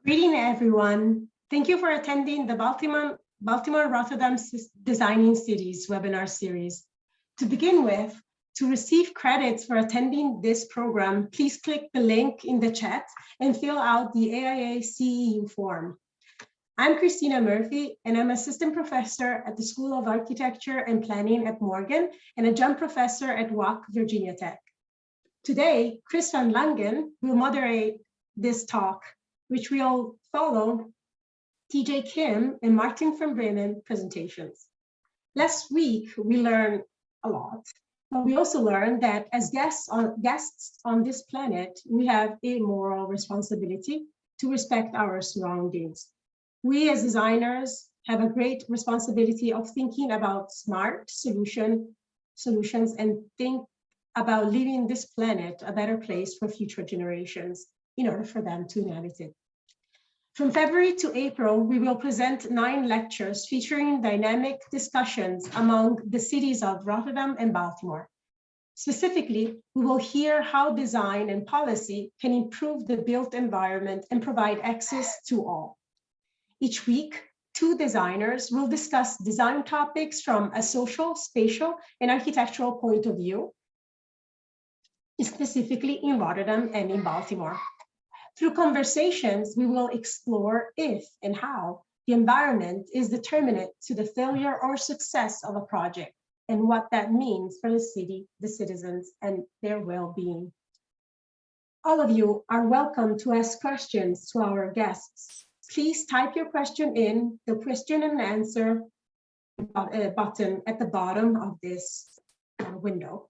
Greeting everyone. Thank you for attending the Baltimore Rotterdam Designing Cities webinar series. To begin with, to receive credits for attending this program, please click the link in the chat and fill out the AIA CEU form. I'm Cristina Murphy, and I'm assistant professor at the School of Architecture and Planning at Morgan and adjunct professor at WAC Virginia Tech. Today, Chris van Langen will moderate this talk, which will follow Taejun Kim and Maarten van Bremen presentations. Last week, we learned a lot, but we also learned that as guests on this planet, we have a moral responsibility to respect our surroundings. We as designers have a great responsibility of thinking about smart solutions and think about leaving this planet a better place for future generations in order for them to inhabit it. From February to April, we will present 9 lectures featuring dynamic discussions among the cities of Rotterdam and Baltimore. Specifically, we will hear how design and policy can improve the built environment and provide access to all. Each week, 2 designers will discuss design topics from a social, spatial, and architectural point of view, specifically in Rotterdam and in Baltimore. Through conversations, we will explore if and how the environment is determinant to the failure or success of a project and what that means for the city, the citizens, and their well-being. All of you are welcome to ask questions to our guests. Please type your question in the question and answer button at the bottom of this window.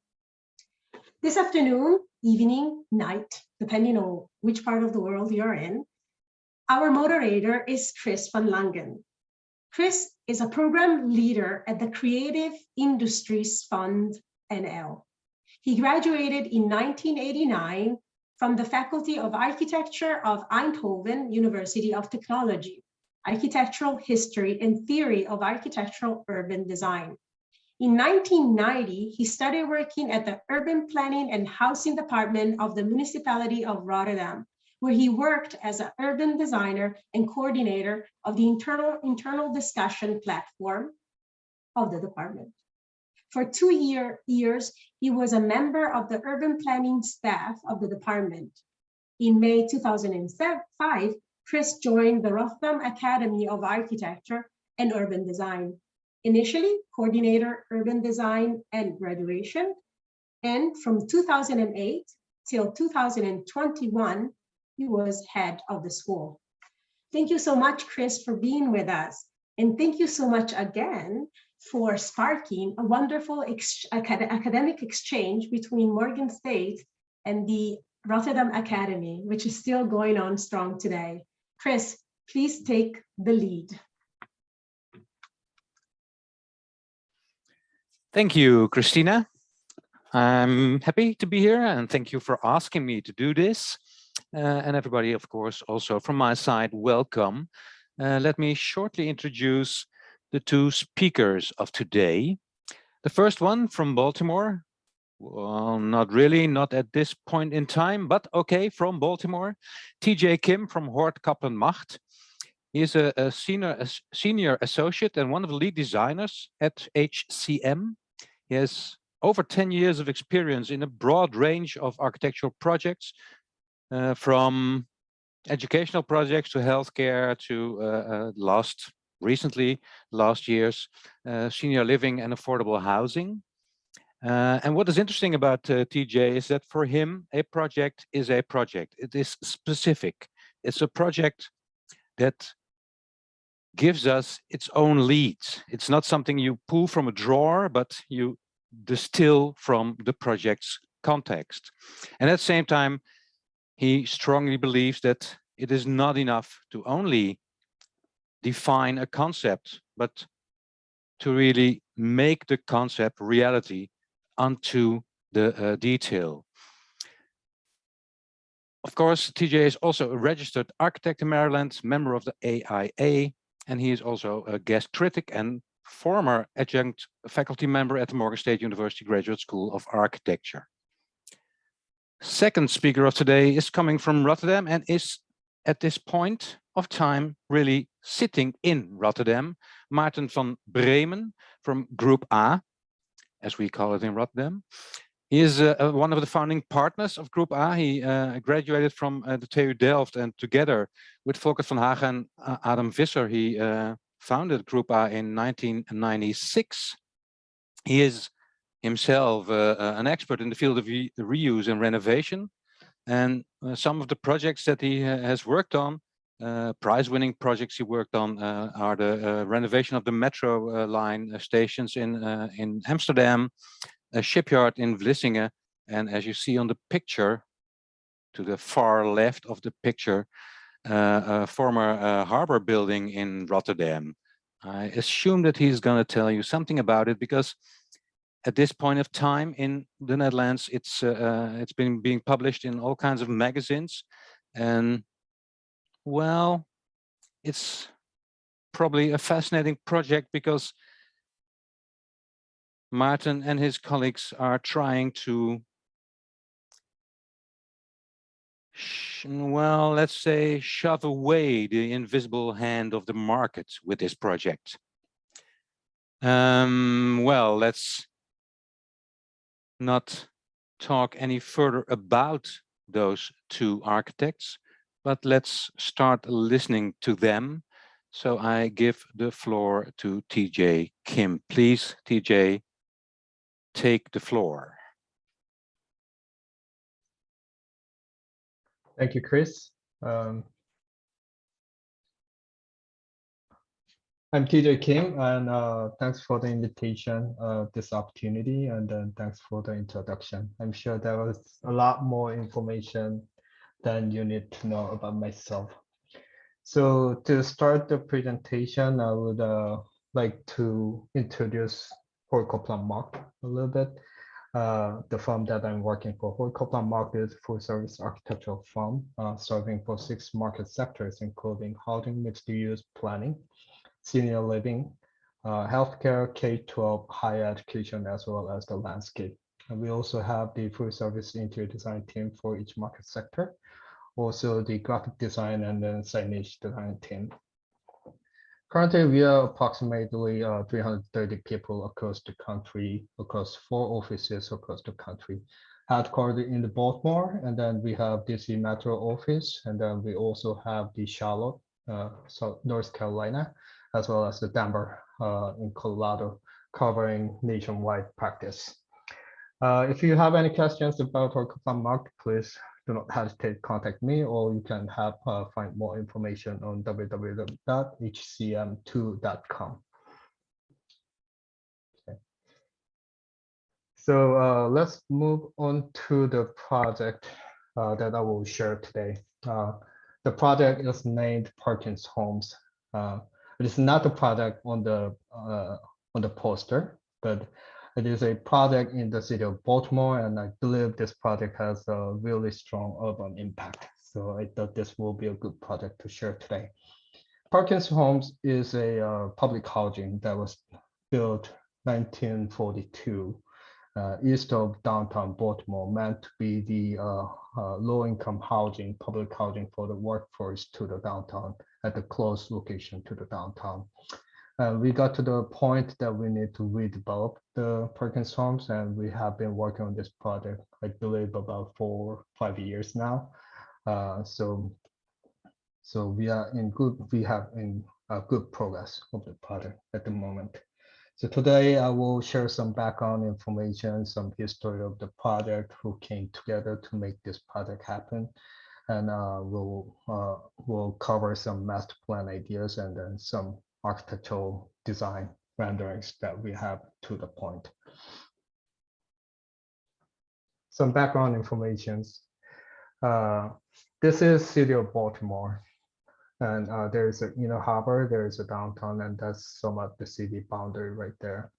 This afternoon, evening, night, depending on which part of the world you're in, our moderator is Chris van Langen. Chris is a program leader at the Creative Industries Fund NL. He graduated in 1989 from the Faculty of Architecture of Eindhoven University of Technology, Architectural History and Theory of Architectural Urban Design. In 1990, he started working at the Urban Planning and Housing Department of the Municipality of Rotterdam, where he worked as an urban designer and coordinator of the internal discussion platform of the department. For 2 years, he was a member of the urban planning staff of the department. In May 2005, Chris joined the Rotterdam Academy of Architecture and Urban Design. Initially, coordinator urban design and graduation, and from 2008 till 2021, he was head of the school. Thank you so much, Chris, for being with us. And thank you so much again for sparking a wonderful academic exchange between Morgan State and the Rotterdam Academy, which is still going on strong today. Chris, please take the lead. Thank you, Cristina. I'm happy to be here and thank you for asking me to do this. And everybody, of course, also from my side, welcome. Let me shortly introduce the 2 speakers of today. The first one from Baltimore. Well, not really, not at this point in time, but okay, from Baltimore. Taejun Kim from Hord Coplan Macht. He is a senior associate and one of the lead designers at HCM. He has over 10 years of experience in a broad range of architectural projects, from educational projects to healthcare to last year's senior living and affordable housing. And what is interesting about TJ is that for him, a project is a project. It is specific. It's a project that gives us its own leads. It's not something you pull from a drawer, but you distill from the project's context. And at the same time, he strongly believes that it is not enough to only define a concept, but to really make the concept reality onto the detail. Of course, TJ is also a registered architect in Maryland, member of the AIA, and he is also a guest critic and former adjunct faculty member at the Morgan State University Graduate School of Architecture. Second speaker of today is coming from Rotterdam and is at this point of time really sitting in Rotterdam, Maarten van Bremen from Group A, as we call it in Rotterdam. He is one of the founding partners of Group A. He graduated from the TU Delft, and together with Volker van Hagen and Adam Visser, he founded Group A in 1996. He is himself an expert in the field of reuse and renovation. And some of the projects that he has worked on, prize-winning projects he worked on, are the renovation of the metro line stations in Amsterdam, a shipyard in Vlissingen, and as you see on the picture, to the far left of the picture, a former harbor building in Rotterdam. I assume that he's going to tell you something about it, because at this point of time in the Netherlands, it's been being published in all kinds of magazines, and well, it's probably a fascinating project because Maarten and his colleagues are trying to, well, let's say, shove away the invisible hand of the market with this project. Well, let's not talk any further about those two architects, but let's start listening to them. So I give the floor to Taejun Kim. Please, TJ, take the floor. Thank you, Chris. I'm Taejun Kim, and thanks for the invitation, this opportunity, and then thanks for the introduction. I'm sure there was a lot more information than you need to know about myself. So to start the presentation, I would like to introduce Hord Coplan Macht a little bit. The firm that I'm working for, Hord Coplan Macht, is a full-service architectural firm serving for 6 market sectors, including housing, mixed-use planning, senior living, healthcare, K-12, higher education, as well as the landscape. And we also have the full service interior design team for each market sector, also the graphic design and then signage design team. Currently, we are approximately 330 people across the country, across 4 offices across the country, headquartered in the Baltimore, and then we have DC Metro office, and then we also have the Charlotte, North Carolina, as well as the Denver in Colorado, covering nationwide practice. If you have any questions about Hord Coplan Macht, please do not hesitate to contact me, or you can find more information on www.hcm2.com. Okay. So let's move on to the project that I will share today. The project is named Perkins Homes. It is not a project on the poster, but it is a project in the city of Baltimore, and I believe this project has a really strong urban impact. So I thought this will be a good project to share today. Perkins Homes is a public housing that was built 1942 east of downtown Baltimore, meant to be the low-income housing, public housing for the workforce to the downtown, at the close location to the downtown. We got to the point that we need to redevelop the Perkins Homes, and we have been working on this project, I believe, about 4 or 5 years now. So we have in good progress of the project at the moment. So today I will share some background information, some history of the project, who came together to make this project happen, and we'll cover some master plan ideas and then some architectural design renderings that we have to the point. Some background information. This is City of Baltimore, and there is a inner harbor, there is a downtown, and that's some of the city boundary right there.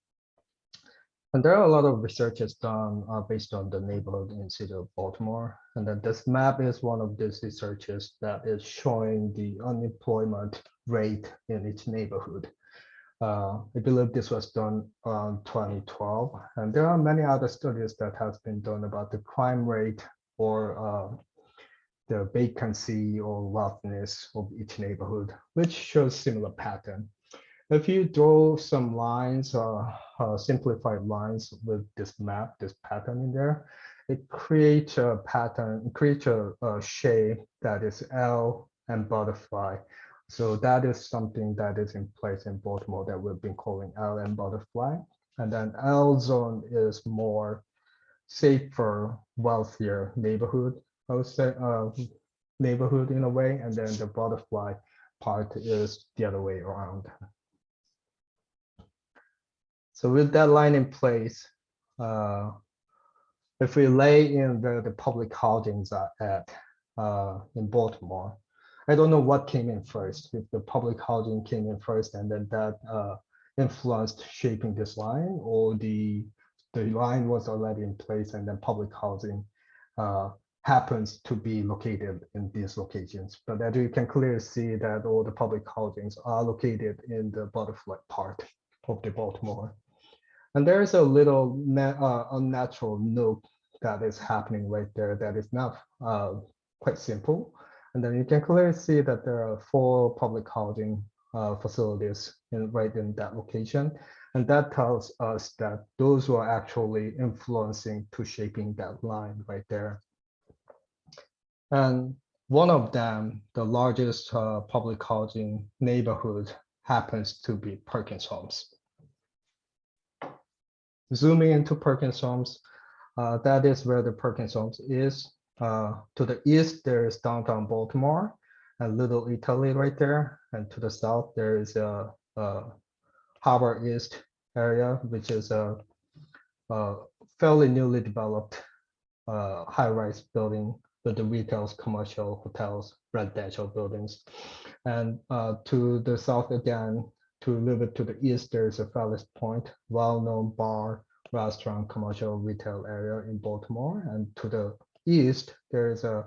And there are a lot of researches done based on the neighborhood in City of Baltimore. And then this map is one of these researches that is showing the unemployment rate in each neighborhood. I believe this was done around 2012. And there are many other studies that has been done about the crime rate or the vacancy or wealthiness of each neighborhood, which shows similar pattern. If you draw some lines, simplified lines with this map, this pattern in there, it creates a pattern, creates a shape that is L and butterfly. So that is something that is in place in Baltimore that we've been calling L and butterfly. And then L zone is more safer, wealthier neighborhood, I would say, neighborhood in a way. And then the butterfly part is the other way around. So with that line in place, if we lay in the public housings in Baltimore, I don't know what came in first, if the public housing came in first and then that influenced shaping this line, or the line was already in place and then public housing happens to be located in these locations. But as you can clearly see that all the public housings are located in the butterfly part of the Baltimore. And there is a little unnatural note that is happening right there that is not quite simple. And then you can clearly see that there are 4 public housing facilities right in that location. And that tells us that those were actually influencing to shaping that line right there. And one of them, the largest public housing neighborhood, happens to be Perkins Homes. Zooming into Perkins Homes, that is where the Perkins Homes is. To the east, there is downtown Baltimore and Little Italy right there. And to the south, there is a Harbor East area, which is a fairly newly developed high-rise building with the retails, commercial, hotels, residential buildings. And to the south again, to a little bit to the east, there's a Fells Point, well-known bar, restaurant, commercial, retail area in Baltimore. And to the east, there is a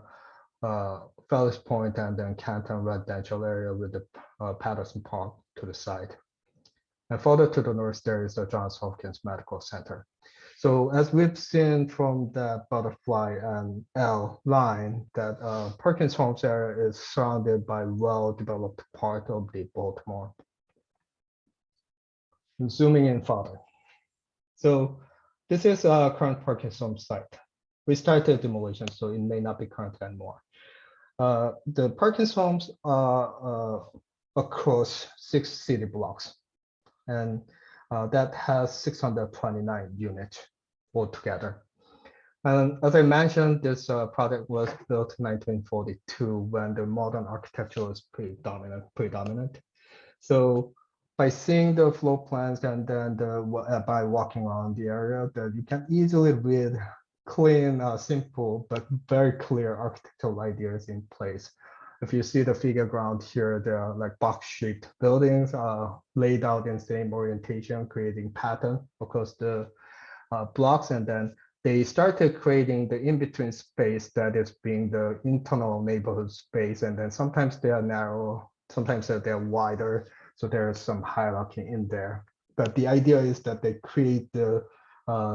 Fells Point and then Canton residential area with the Patterson Park to the side. And further to the north, there is the Johns Hopkins Medical Center. So as we've seen from that butterfly and L line, that Perkins Homes area is surrounded by well-developed part of the Baltimore. Zooming in further. So this is our current Perkins Homes site. We started demolition, so it may not be current anymore. The Perkins Homes are across 6 city blocks, and that has 629 units altogether. And as I mentioned, this project was built in 1942 when the modern architecture was predominant. So by seeing the floor plans and then by walking around the area, that you can easily read clean, simple, but very clear architectural ideas in place. If you see the figure ground here, there are like box-shaped buildings laid out in same orientation, creating pattern across the blocks. And then they started creating the in-between space that is being the internal neighborhood space. And then sometimes they are narrow, sometimes they're wider. So there is some hierarchy in there. But the idea is that they create the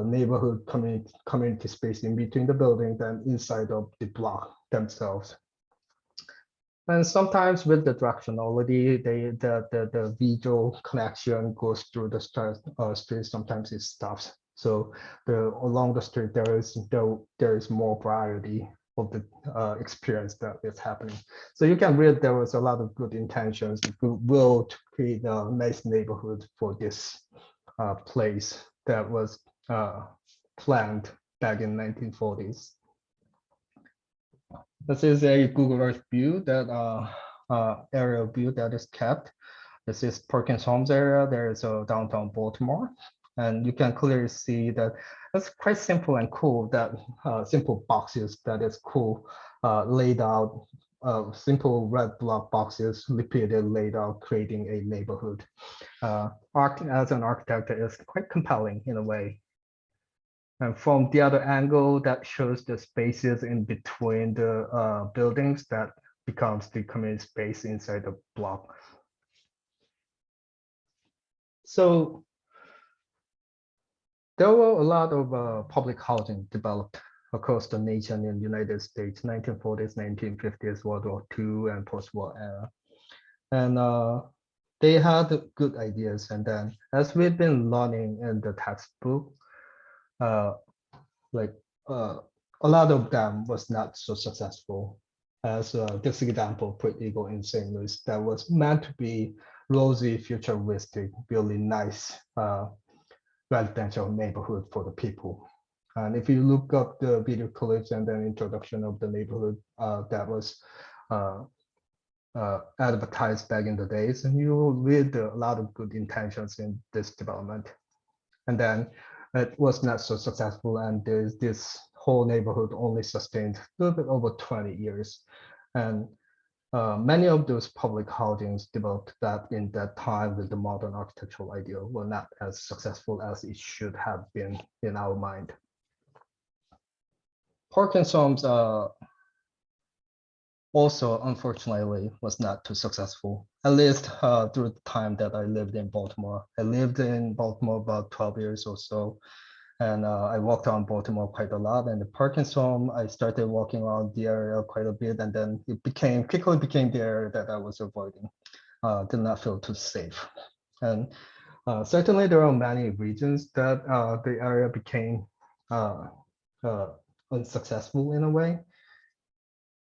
neighborhood community space in between the buildings and inside of the block themselves. And sometimes with the directionality, the visual connection goes through the street. Sometimes it stops. So along the street, there is more variety of the experience that is happening. So you can read there was a lot of good intentions, goodwill to create a nice neighborhood for this place that was planned back in 1940s. This is a Google Earth view, that aerial view that is kept. This is Perkins Homes area. There is a downtown Baltimore. And you can clearly see that it's quite simple and cool, that simple boxes that is cool, laid out, simple red block boxes repeated, laid out, creating a neighborhood. As an architect, is quite compelling in a way. And from the other angle, that shows the spaces in between the buildings that becomes the community space inside the block. So there were a lot of public housing developed across the nation in the United States, 1940s, 1950s, World War II, and post-war era. And they had good ideas. And then as we've been learning in the textbook, like a lot of them was not so successful. As this example, Put Eagle in St. Louis, that was meant to be rosy, futuristic, really nice residential neighborhood for the people. And if you look up the video clips and then introduction of the neighborhood that was advertised back in the days, and you will read a lot of good intentions in this development. And then it was not so successful, and there's this whole neighborhood only sustained a little bit over 20 years. And many of those public housings developed that in that time with the modern architectural idea were not as successful as it should have been in our mind. Parkinson's also, unfortunately, was not too successful, at least through the time that I lived in Baltimore. I lived in Baltimore about 12 years or so, and I walked around Baltimore quite a lot. And the Parkinson, I started walking around the area quite a bit, and then it quickly became the area that I was avoiding. Did not feel too safe. And certainly there are many regions that the area became unsuccessful in a way.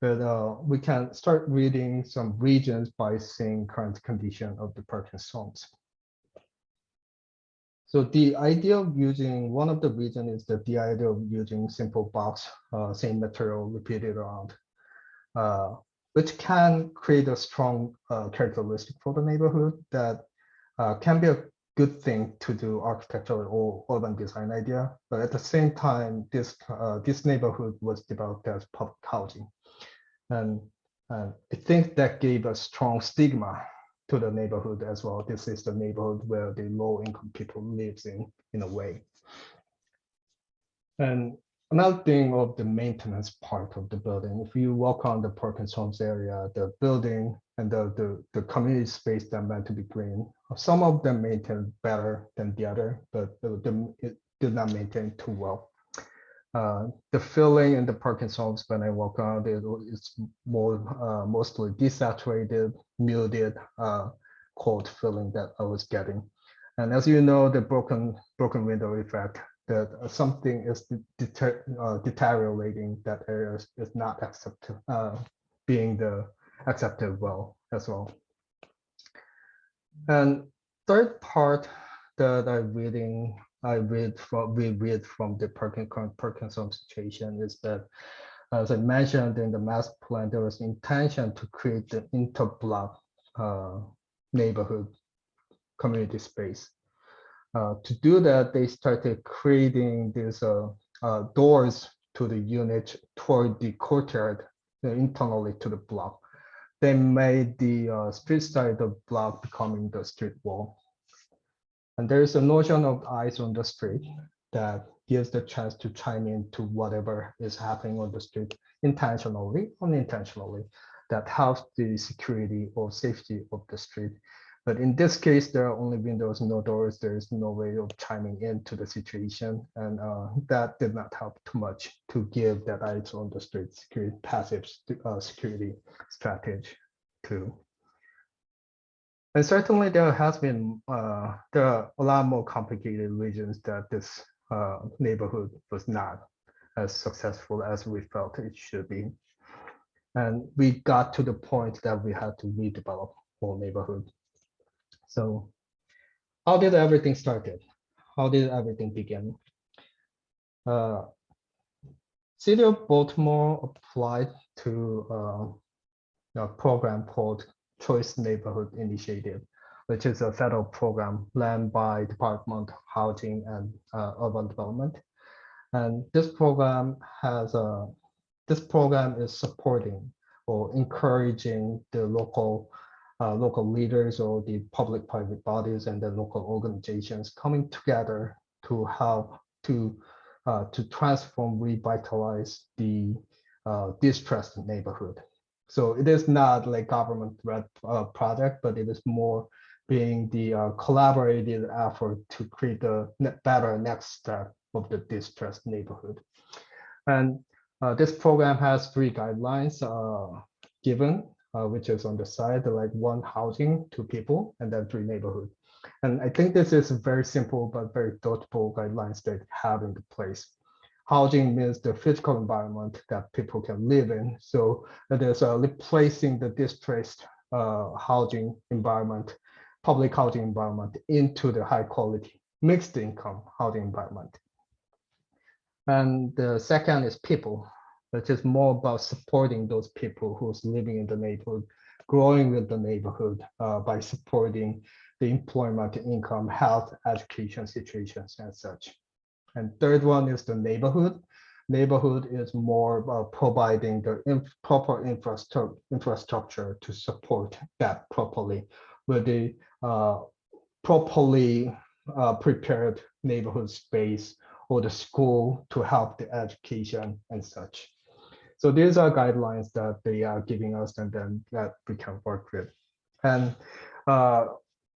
But we can start reading some regions by seeing current condition of the Parkinson's. So the idea of using one of the region is that the idea of using simple box, same material repeated around, which can create a strong characteristic for the neighborhood that can be a good thing to do architectural or urban design idea. But at the same time, this neighborhood was developed as public housing. And I think that gave a strong stigma to the neighborhood as well. This is the neighborhood where the low-income people lives in a way. And another thing of the maintenance part of the building, if you walk on the Parkinson's area, the building and the community space that meant to be green, some of them maintained better than the other, but it did not maintain too well. The feeling in the Parkinson's when I walk around it's more mostly desaturated, muted, cold feeling that I was getting. And as you know, the broken window effect, that something is deteriorating, that area is not accepted, being accepted well as well. And third part that we read from the Parkinson situation is that, as I mentioned in the master plan, there was intention to create the interblock neighborhood community space. To do that, they started creating these doors to the unit toward the courtyard internally to the block. They made the street side of the block becoming the street wall. And there is a notion of eyes on the street that gives the chance to chime into whatever is happening on the street, intentionally, unintentionally, that helps the security or safety of the street. But in this case, there are only windows, no doors. There is no way of chiming into the situation. And that did not help too much to give that eyes on the street security, passive security strategy too. And certainly there has been, there are a lot more complicated reasons that this neighborhood was not as successful as we felt it should be. And we got to the point that we had to redevelop whole neighborhood. So how did everything started? How did everything begin? City of Baltimore applied to a program called Choice Neighborhood Initiative, which is a federal program led by Department of Housing and Urban Development. And this program is supporting or encouraging the local leaders or the public-private bodies and the local organizations coming together to help to transform, revitalize the distressed neighborhood. So it is not like government-led project, but it is more being the collaborative effort to create a better next step of the distressed neighborhood. And this program has 3 guidelines given, which is on the side, like 1 housing, 2 people, and then 3 neighborhood. And I think this is very simple but very thoughtful guidelines that have in place. Housing means the physical environment that people can live in. So it is replacing the displaced housing environment, public housing environment into the high quality mixed income housing environment. And the second is people, which is more about supporting those people who's living in the neighborhood, growing with the neighborhood by supporting the employment, income, health, education situations and such. And third one is the neighborhood. Neighborhood is more about providing the proper infrastructure to support that properly with the properly prepared neighborhood space or the school to help the education and such. So these are guidelines that they are giving us and then that we can work with. And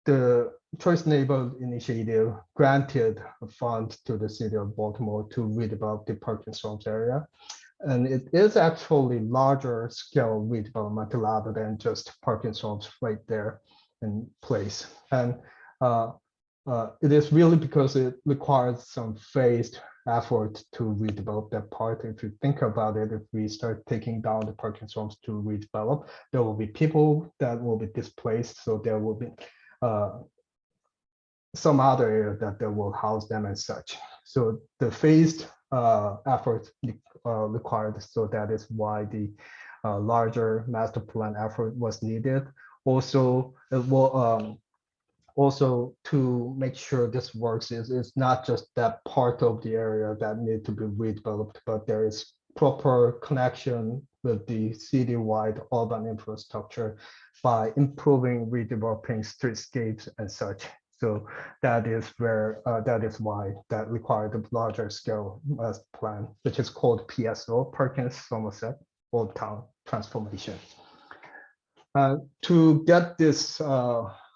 the Choice Neighborhood Initiative granted a fund to the city of Baltimore to redevelop the Parkinson's area. And it is actually larger scale redevelopment rather than just Parkinson's right there in place. And it is really because it requires some phased effort to redevelop that part. If you think about it, if we start taking down the Parkinson's to redevelop, there will be people that will be displaced. So there will be some other area that will house them and such. So the phased effort required. So that is why the larger master plan effort was needed. Also, it will also to make sure this works is it's not just that part of the area that need to be redeveloped, but there is proper connection with the citywide urban infrastructure by improving redeveloping streetscapes and such. So that is where that is why that required a larger scale master plan, which is called PSO, Perkins Somerset Old Town Transformation. To get this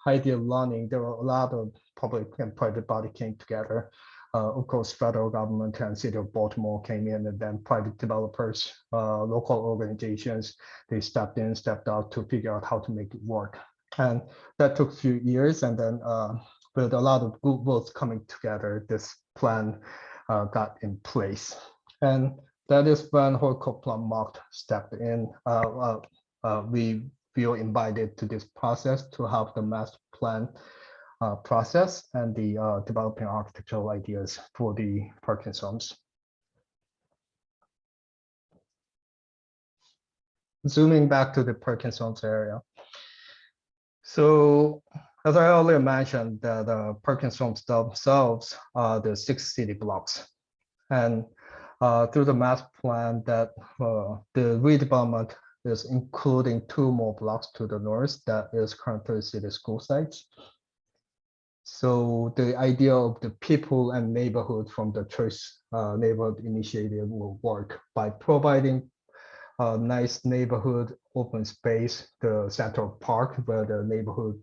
idea running, there were a lot of public and private body came together. Of course, federal government and city of Baltimore came in, and then private developers, local organizations, they stepped in, stepped out to figure out how to make it work. And that took a few years, and then with a lot of good votes coming together, this plan got in place. And that is when Hord Coplan Macht stepped in. We feel invited to this process to have the master plan process and the developing architectural ideas for the Parkinson's. Zooming back to the Parkinson's area. So as I earlier mentioned, the Parkinson's themselves are the 6 city blocks. And through the master plan that the redevelopment is including 2 more blocks to the north that is currently city school sites. So the idea of the people and neighborhood from the Choice Neighborhood Initiative will work by providing a nice neighborhood open space, the central park where the neighborhood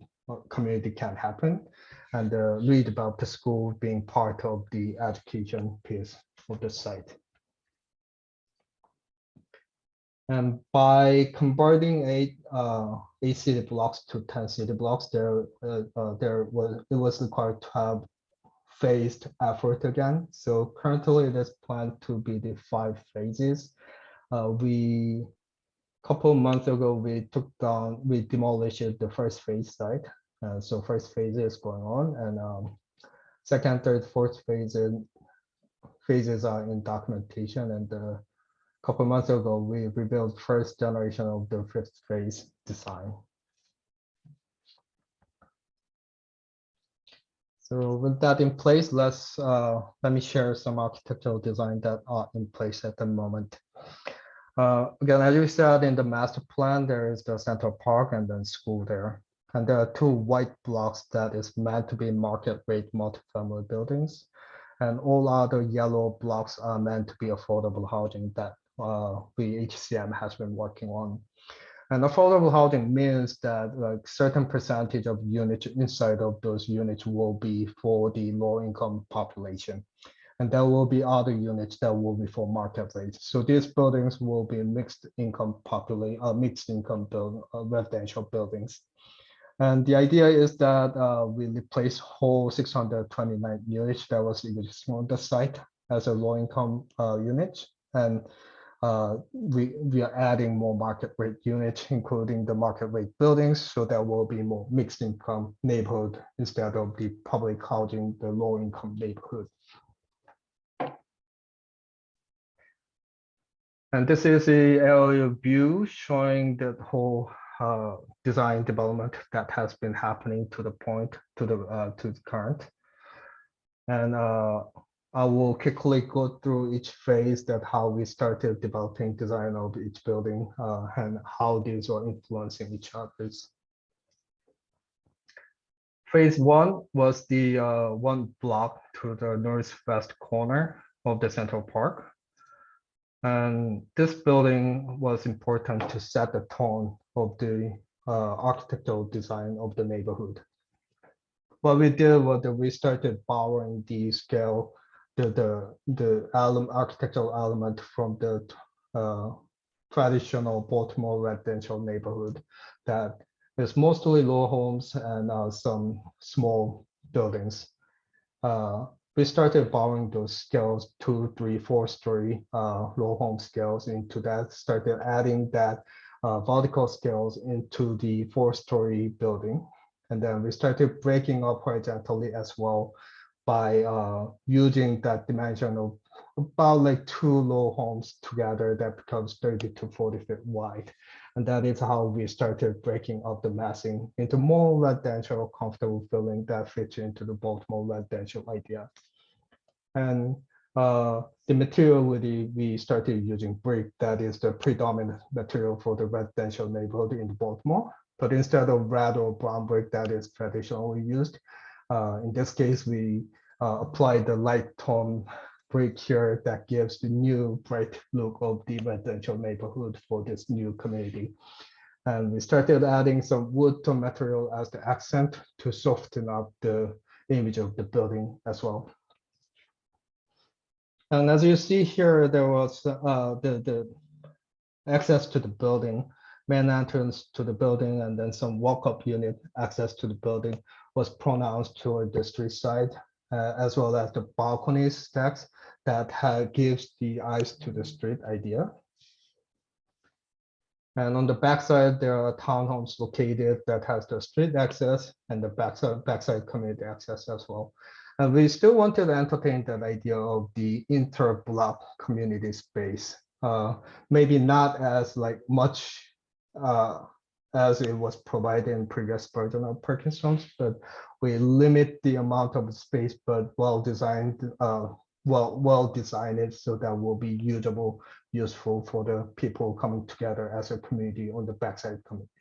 community can happen, and redevelop the school being part of the education piece of the site. And by converting 8 city blocks to 10 city blocks, it was required to have phased effort again. So currently it is planned to be the 5 phases. A couple months ago, we demolished the first phase site. So first phase is going on, and second, third, fourth phases are in documentation, and couple months ago, we rebuilt first generation of the 5th phase design. So with that in place, let me share some architectural design that are in place at the moment. Again, as we said in the master plan, there is the central park and then school there. And there are 2 white blocks that is meant to be market rate multifamily buildings. And all other yellow blocks are meant to be affordable housing that HCM has been working on. And affordable housing means that like certain percentage of units inside of those units will be for the low income population. And there will be other units that will be for market rate. So these buildings will be mixed income residential buildings. And the idea is that we replace whole 629 units that was existing on the site as a low income unit. And we are adding more market rate units, including the market rate buildings. So there will be more mixed income neighborhood instead of the public housing, the low income neighborhood. And this is the aerial view showing the whole design development that has been happening to the point to the current. And I will quickly go through each phase that how we started developing design of each building and how these are influencing each other's. Phase one was the one block to the northwest corner of the Central Park. And this building was important to set the tone of the architectural design of the neighborhood. What we did was that we started borrowing the scale, the architectural element from the traditional Baltimore residential neighborhood that is mostly low homes and some small buildings. We started borrowing those scales, 2, 3, 4-story low home scales into that, started adding that vertical scales into the 4-story building. And then we started breaking up horizontally as well by using that dimension of about like 2 low homes together that becomes 30 to 40 feet wide. And that is how we started breaking up the massing into more residential, comfortable feeling that fits into the Baltimore residential idea. And the material we started using brick, that is the predominant material for the residential neighborhood in Baltimore. But instead of red or brown brick that is traditionally used, in this case, we applied the light tone brick here that gives the new bright look of the residential neighborhood for this new community. And we started adding some wood tone material as the accent to soften up the image of the building as well. And as you see here, there was the access to the building, main entrance to the building, and then some walk-up unit access to the building was pronounced toward the street side, as well as the balcony stacks that gives the eyes to the street idea. And on the backside, there are townhomes located that has the street access and the backside community access as well. And we still wanted to entertain that idea of the inter-block community space. Maybe not as like much as it was provided in previous version of Perkins Homes, but we limit the amount of space, but well designed it so that will be useful for the people coming together as a community on the backside community.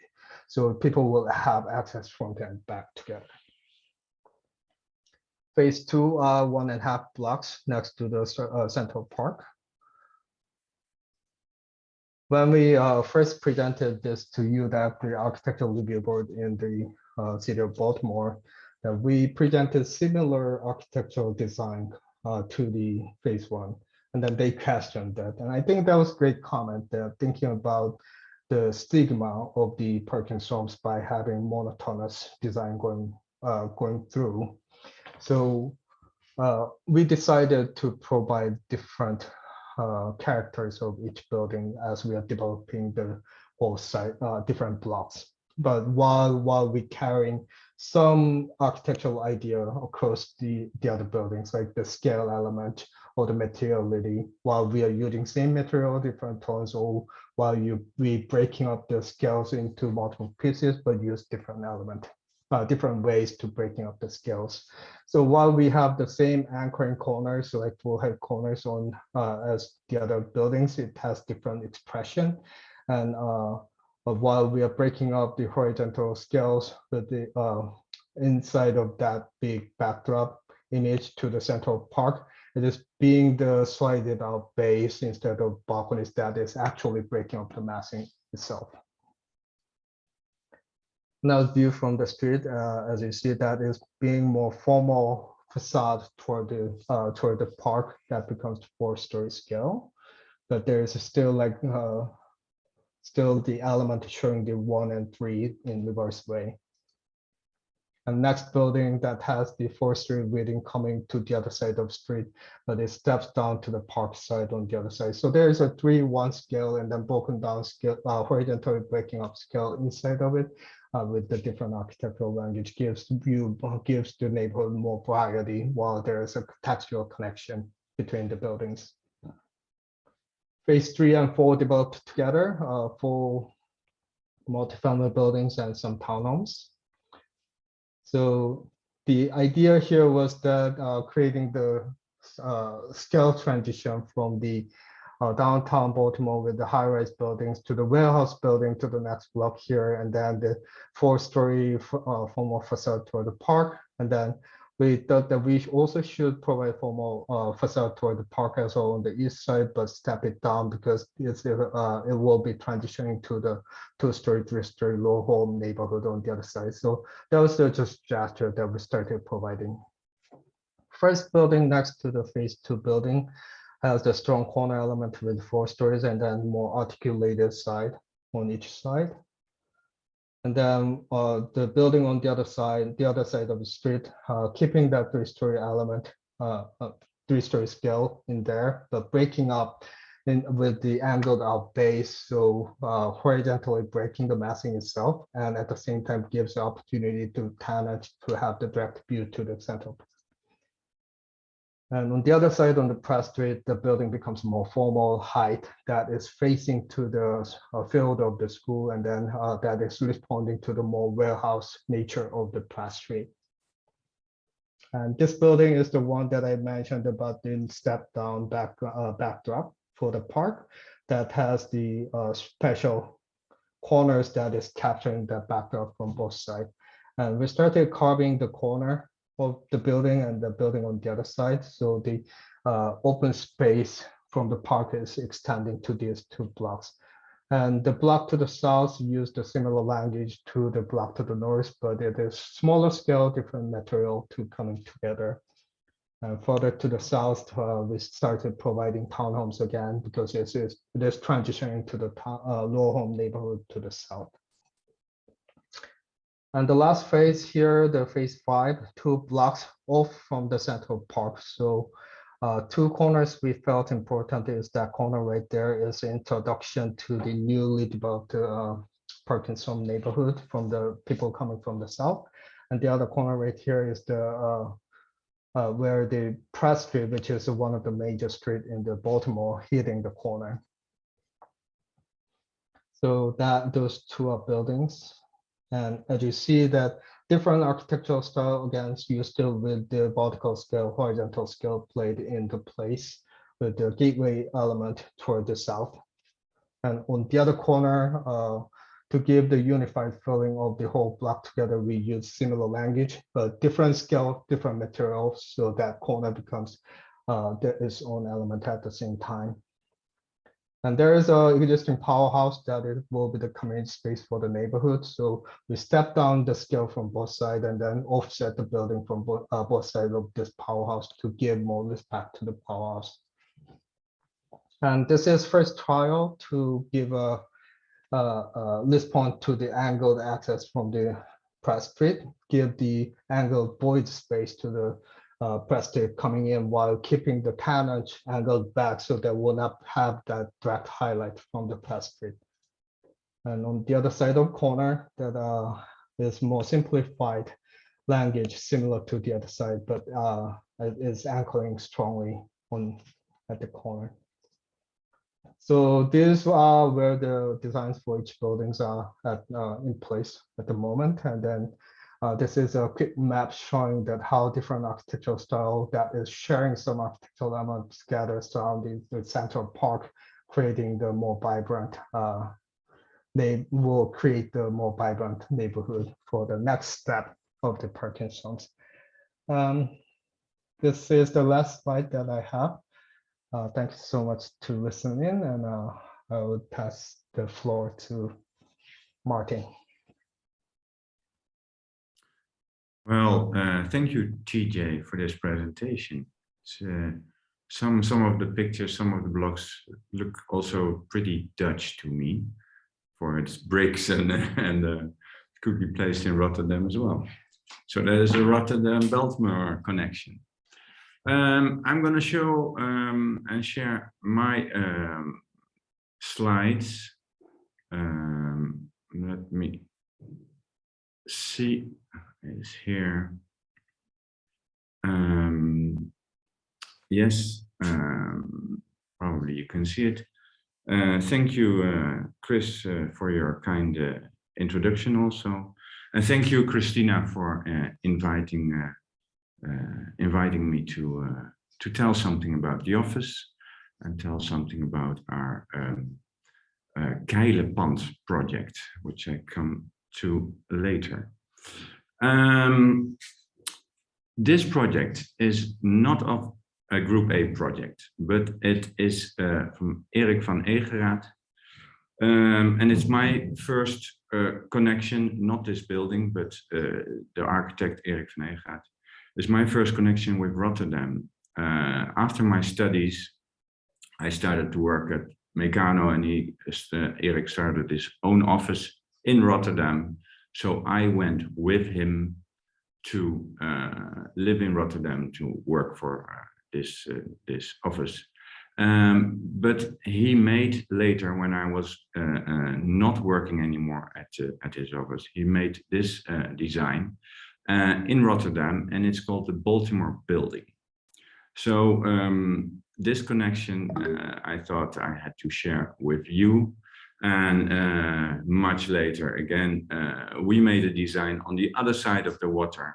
So people will have access front and back together. Phase 2 are 1.5 blocks next to the Central Park. When we first presented this to you, that the Architectural Review Board in the city of Baltimore, that we presented similar architectural design to the phase 1, and then they questioned that. And I think that was a great comment. They're thinking about the stigma of the Perkins Homes by having monotonous design going through. So we decided to provide different characters of each building as we are developing the whole site, different blocks. But while we carrying some architectural idea across the other buildings, like the scale element or the materiality, while we are using same material, different tones, or while we breaking up the scales into multiple pieces, but use different element, different ways to breaking up the scales. So while we have the same anchoring corners, so like full head corners on as the other buildings, it has different expression. And but while we are breaking up the horizontal scales, but the inside of that big backdrop image to the Central Park, it is being the slided out base instead of balconies that is actually breaking up the massing itself. Now view from the street, as you see, that is being more formal facade toward the park that becomes 4-story scale, but there is still like still the element showing the 1 and 3 in reverse way. And next building that has the 4-story building coming to the other side of the street, but it steps down to the park side on the other side. So there is a 3-1 scale and then broken down scale, horizontally breaking up scale inside of it with the different architectural language gives the neighborhood more variety while there is a textual connection between the buildings. Phase 3 and 4 developed together for multifamily buildings and some townhomes. So the idea here was that creating the scale transition from the downtown Baltimore with the high-rise buildings to the warehouse building to the next block here, and then the 4-story formal facade toward the park. And then we thought that we also should provide formal facade toward the park as well on the east side, but step it down because it will be transitioning to the 2-story, 3-story low home neighborhood on the other side. So that was the just gesture that we started providing. First building next to the phase 2 building has the strong corner element with 4 stories and then more articulated side on each side. And then the building on the other side of the street, keeping that 3-story element, 3-story scale in there, but breaking up with the angled out base, so horizontally breaking the massing itself, and at the same time gives the opportunity to tenants to have the direct view to the central. And on the other side, on the press street, the building becomes more formal height that is facing to the field of the school, and then that is responding to the more warehouse nature of the press street. And this building is the one that I mentioned about the step down backdrop for the park that has the special corners that is capturing the backdrop from both sides. And we started carving the corner of the building and the building on the other side. So the open space from the park is extending to these 2 blocks. And the block to the south used a similar language to the block to the north, but it is smaller scale, different material to coming together. And further to the south, we started providing townhomes again because it is transitioning to the low home neighborhood to the south. And the last phase here, the phase 5, 2 blocks off from the central park. So 2 corners we felt important is that corner right there is introduction to the newly developed Parkinson neighborhood from the people coming from the south. And the other corner right here is the where the press street, which is one of the major street in the Baltimore, hitting the corner. So that those 2 are buildings. And as you see that different architectural style, again, you still with the vertical scale, horizontal scale played into place with the gateway element toward the south. And on the other corner, to give the unified feeling of the whole block together, we use similar language, but different scale, different materials, so that corner becomes its own element at the same time. And there is an existing powerhouse that it will be the community space for the neighborhood. So we step down the scale from both sides and then offset the building from both sides of this powerhouse to give more respect to the powerhouse. And this is first trial to give a response to the angled access from the press street, give the angled void space to the press street coming in while keeping the tenant angled back so that will not have that direct highlight from the press street. And on the other side of corner, that is more simplified language similar to the other side, but it is anchoring strongly at the corner. So these are where the designs for each buildings are in place at the moment. And then this is a quick map showing that how different architectural style that is sharing some architectural elements together surrounding the central park, creating the more vibrant, they will create the more vibrant neighborhood for the next step of the Parkinson's. This is the last slide that I have. Thank you so much to listen in, and I would pass the floor to Maarten. Well, thank you, TJ, for this presentation. It's, some of the pictures, some of the blocks look also pretty Dutch to me, for its bricks and it could be placed in Rotterdam as well. So there is a Rotterdam-Baltimore connection. I'm going to show and share my slides. Let me see. It's here. Yes, probably you can see it. Thank you, Chris, for your kind introduction also. And thank you, Cristina, for inviting me to tell something about the office and tell something about our Keilenpand project, which I come to later. This project is not of a Group A project, but it is from Erik van Egeraat. And it's my first connection, not this building, but the architect Erik van Egeraat. It's my first connection with Rotterdam. After my studies, I started to work at Meccano, and Erik started his own office in Rotterdam. So I went with him to live in Rotterdam to work for this office. But he made later, when I was not working anymore at his office, he made this design in Rotterdam, and it's called the Baltimore building. So this connection I thought I had to share with you. And much later, again, we made a design on the other side of the water,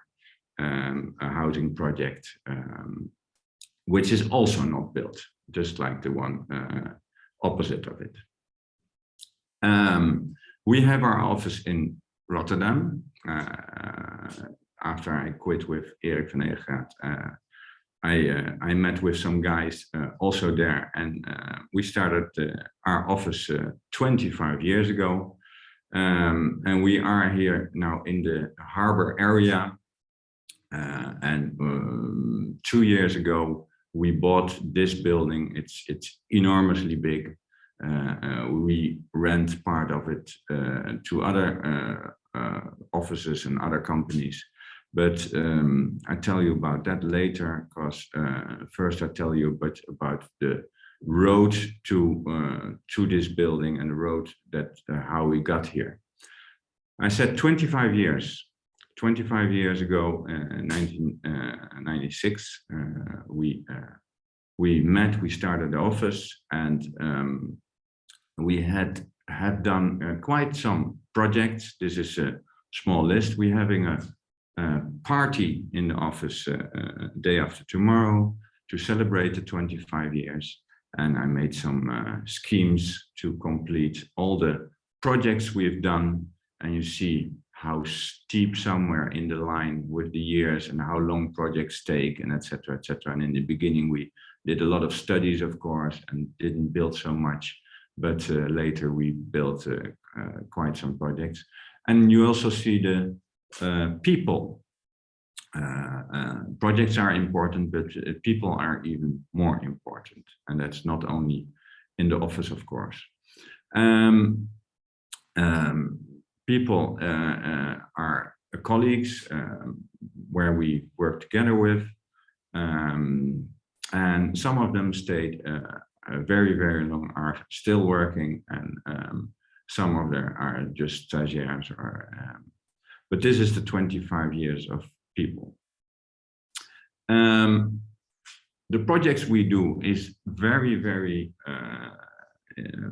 a housing project, which is also not built, just like the one opposite of it. We have our office in Rotterdam. After I quit with Erik van Egeraat, I met with some guys also there, and we started our office 25 years ago. And we are here now in the harbor area. And 2 years ago, we bought this building. It's enormously big. We rent part of it to other offices and other companies. But I tell you about that later, because first I tell you about the road to this building and the road that how we got here. I said 25 years. 25 years ago, 1996, we met. We started the office, and we had done quite some projects. This is a small list. We're having a party in the office day after tomorrow to celebrate the 25 years. And I made some schemes to complete all the projects we've done. And you see how steep somewhere in the line with the years and how long projects take, and etc., etc. And in the beginning, we did a lot of studies, of course, and didn't build so much. But later we built quite some projects. And you also see the people. Projects are important, but people are even more important. And that's not only in the office, of course. People are colleagues where we work together with. And some of them stayed very, very long, are still working, and some of them are just stagiaires. But this is the 25 years of people. The projects we do is very, very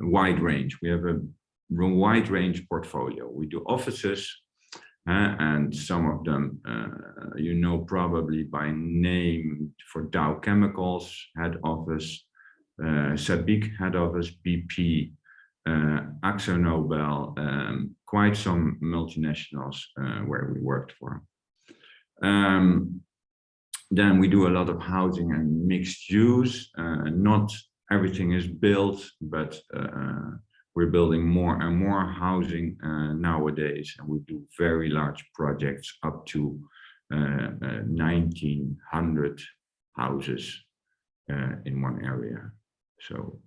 wide range. We have a wide range portfolio. We do offices, and some of them you know probably by name. For Dow Chemicals head office, Sabic head office, BP, AkzoNobel, quite some multinationals where we worked for. Then we do a lot of housing and mixed use. Not everything is built, but we're building more and more housing nowadays, and we do very large projects up to 1900 houses in one area. So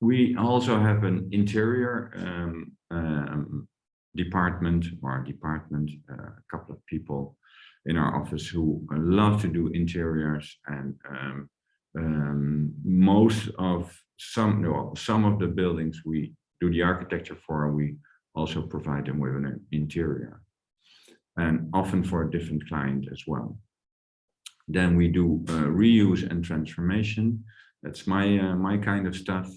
we also have an interior department, a couple of people in our office who love to do interiors, and some of the buildings we do the architecture for, we also provide them with an interior, and often for a different client as well. Then we do reuse and transformation. That's my kind of stuff.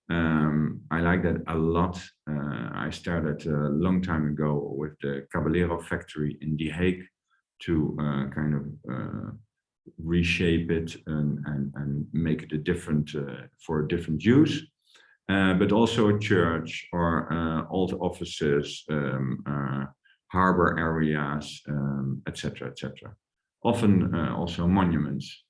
I like that a lot. I started a long time ago with the Caballero factory in The Hague to kind of reshape it and make it a different for a different use. But also a church or old offices, harbor areas, etc., etc. Often also monuments.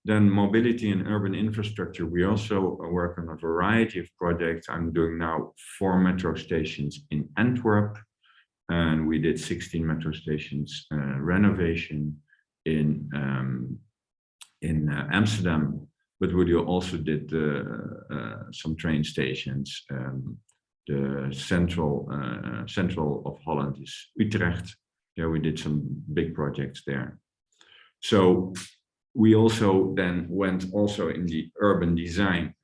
Then mobility and urban infrastructure. We also work on a variety of projects. I'm doing now 4 metro stations in Antwerp, and we did 16 metro stations renovation in Amsterdam. But we also did some train stations. The central of Holland is Utrecht. Yeah, we did some big projects there. So we also then went also in the urban design.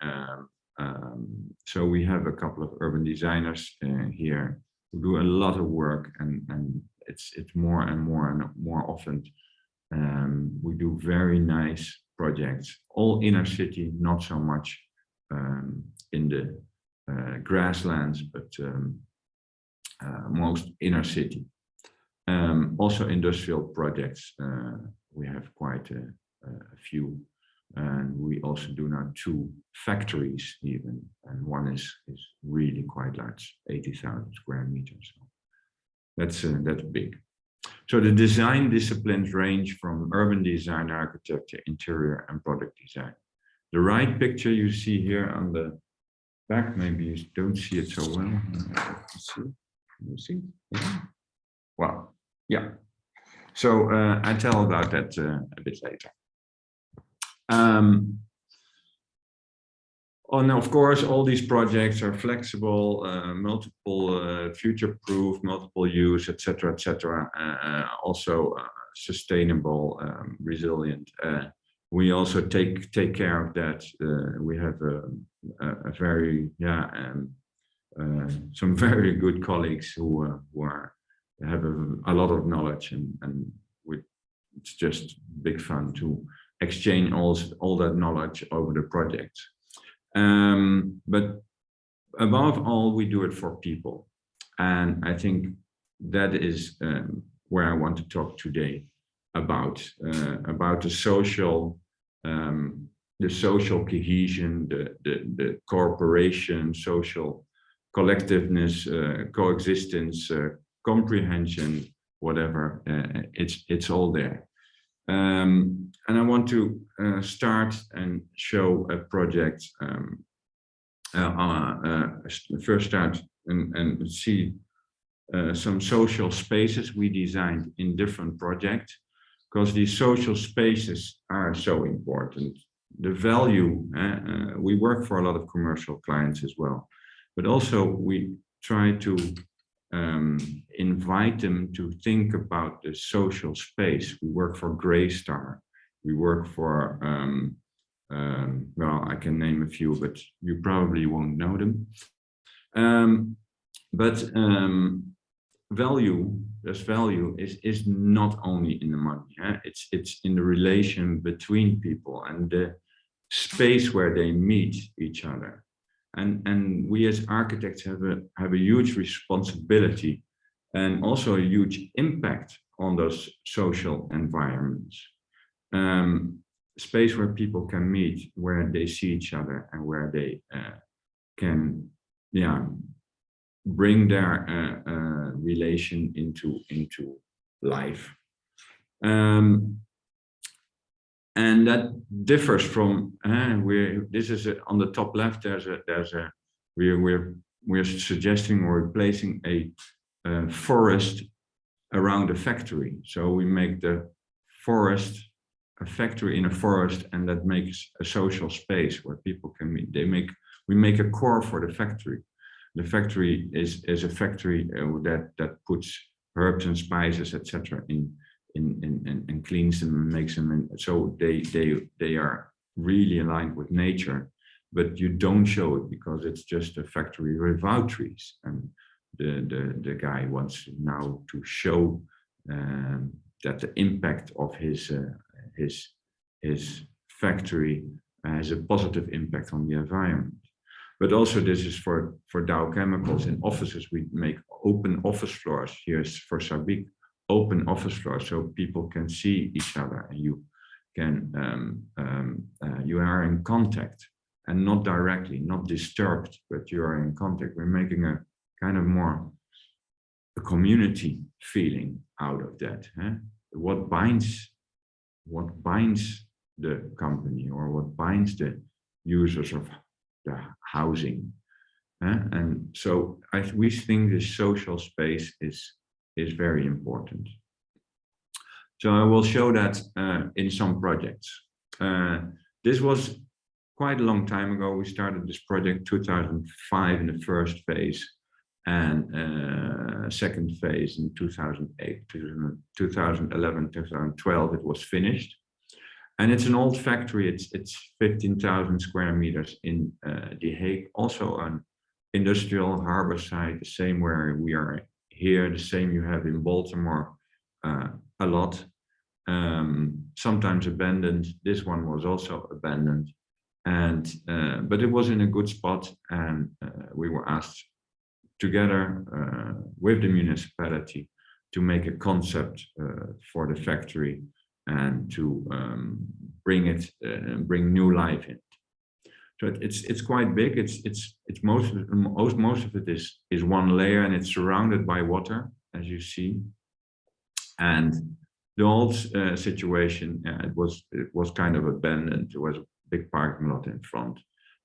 So we have a couple of urban designers here who do a lot of work, and it's more and more often. We do very nice projects, all inner city, not so much in the grasslands, but most inner city. Also industrial projects, we have quite a few, and we also do now 2 factories even, and one is really quite large, 80,000 square meters. So that's big. So the design disciplines range from urban design, architecture, interior, and product design. The right picture you see here on the back, maybe you don't see it so well. You see? Yeah. Wow. Yeah. So I tell about that a bit later. And of course, all these projects are flexible, multiple future-proof, multiple use, etc., etc. Also sustainable, resilient. We also take care of that. We have a very some very good colleagues who have a lot of knowledge, and it's just big fun to exchange all that knowledge over the project. But above all, we do it for people, and I think that is where I want to talk today about the social cohesion, the cooperation, social collectiveness, coexistence, comprehension, whatever. It's all there. And I want to start and show a project. First start and see some social spaces we designed in different projects, because these social spaces are so important. The value, we work for a lot of commercial clients as well, but also we try to invite them to think about the social space. We work for Greystar. We work for, well, I can name a few, but you probably won't know them. Value is not only in the money. It's in the relation between people and the space where they meet each other. And we as architects have a huge responsibility and also a huge impact on those social environments. Space where people can meet, where they see each other, and where they can, bring their relation into life. And that differs from this is on the top left. We're suggesting or replacing a forest around the factory. So we make the forest a factory in a forest, and that makes a social space where people can meet. We make a core for the factory. The factory is a factory that puts herbs and spices, etc., in and cleans them and makes them. So they are really aligned with nature, but you don't show it because it's just a factory without trees. And the guy wants now to show that the impact of his factory has a positive impact on the environment. But also this is for Dow Chemicals. In offices, we make open office floors. Here's for Sabic, open office floors, so people can see each other, and you can you are in contact, and not directly, not disturbed, but you are in contact. We're making a kind of more a community feeling out of that. What binds the company, or what binds the users of the housing, and so we think this social space is very important. So I will show that in some projects. This was quite a long time ago. We started this project 2005 in the first phase, and second phase in 2008, 2011, 2012 it was finished. And it's an old factory. It's 15,000 square meters in The Hague, also an industrial harbor site, the same where we are here, the same you have in Baltimore a lot. Sometimes abandoned. This one was also abandoned, and but it was in a good spot, and we were asked together with the municipality to make a concept for the factory, and to bring new life in. So it's quite big. It's most of it is one layer, and it's surrounded by water, as you see. And the old situation, it was kind of abandoned. There was a big parking lot in front,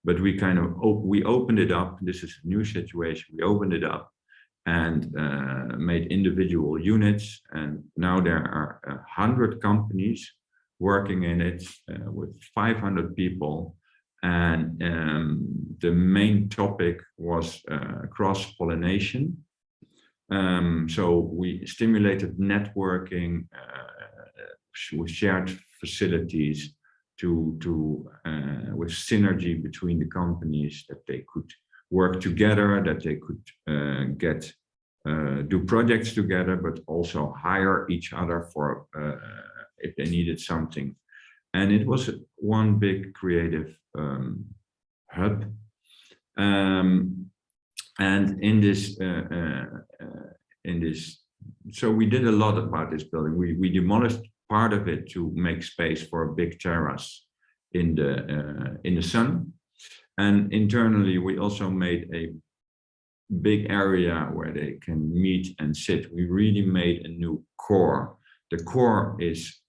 but we kind of we opened it up. This is a new situation. We opened it up and made individual units, and now there are 100 companies working in it with 500 people, and the main topic was cross-pollination. So we stimulated networking with shared facilities with synergy between the companies, that they could work together, that they could do projects together, but also hire each other for if they needed something. And it was one big creative hub. And in this, so we did a lot about this building. We demolished part of it to make space for a big terrace in the sun. And internally, we also made a big area where they can meet and sit. We really made a new core. The core is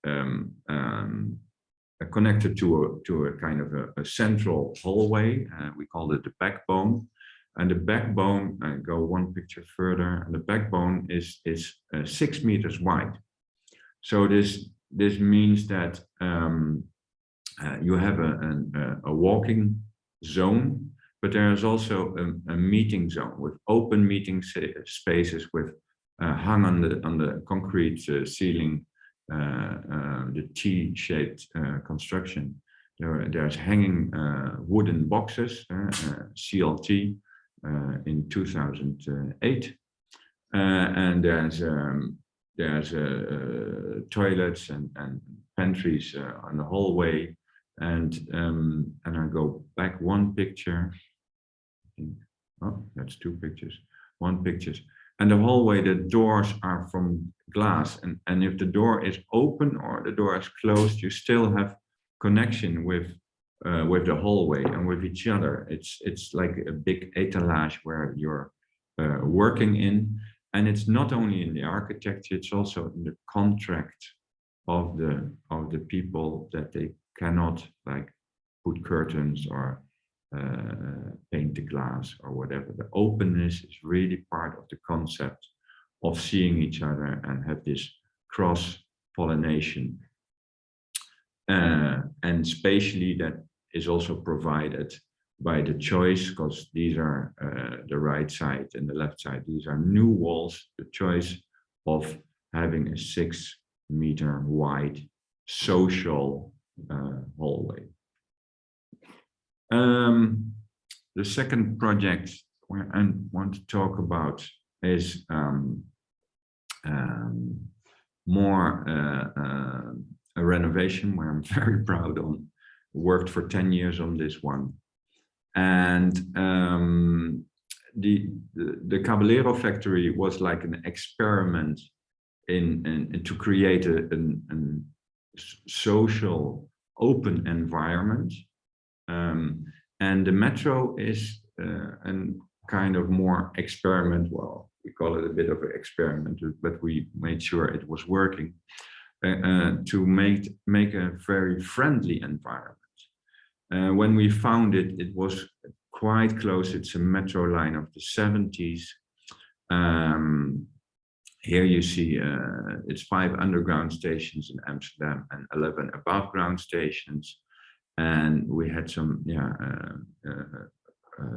connected to a kind of a central hallway. We call it the backbone. And the backbone, I go one picture further, and the backbone is 6 meters wide. So this means that you have a walking zone, but there is also a meeting zone with open meeting spaces with hung on the concrete ceiling, the T-shaped construction. There's hanging wooden boxes, CLT in 2008, and there's toilets and pantries on the hallway, and I go back one picture. Oh, that's two pictures. One picture. And the hallway, the doors are from glass, and if the door is open or the door is closed, you still have connection with the hallway and with each other. It's like a big étalage where you're working in, and it's not only in the architecture, it's also in the contract of the people, that they cannot like put curtains or paint the glass or whatever. The openness is really part of the concept of seeing each other and have this cross-pollination. And spatially, that is also provided by the choice, because these are the right side and the left side. These are new walls, the choice of having a 6-meter wide social hallway. The second project where I want to talk about is more a renovation where I'm very proud on. Worked for 10 years on this one. And the Caballero factory was like an experiment in to create a social open environment. And the metro is a kind of more experiment. Well, we call it a bit of an experiment, but we made sure it was working to make a very friendly environment. When we found it, it was quite close. It's a metro line of the 70s. Here you see it's 5 underground stations in Amsterdam and 11 above ground stations. And we had some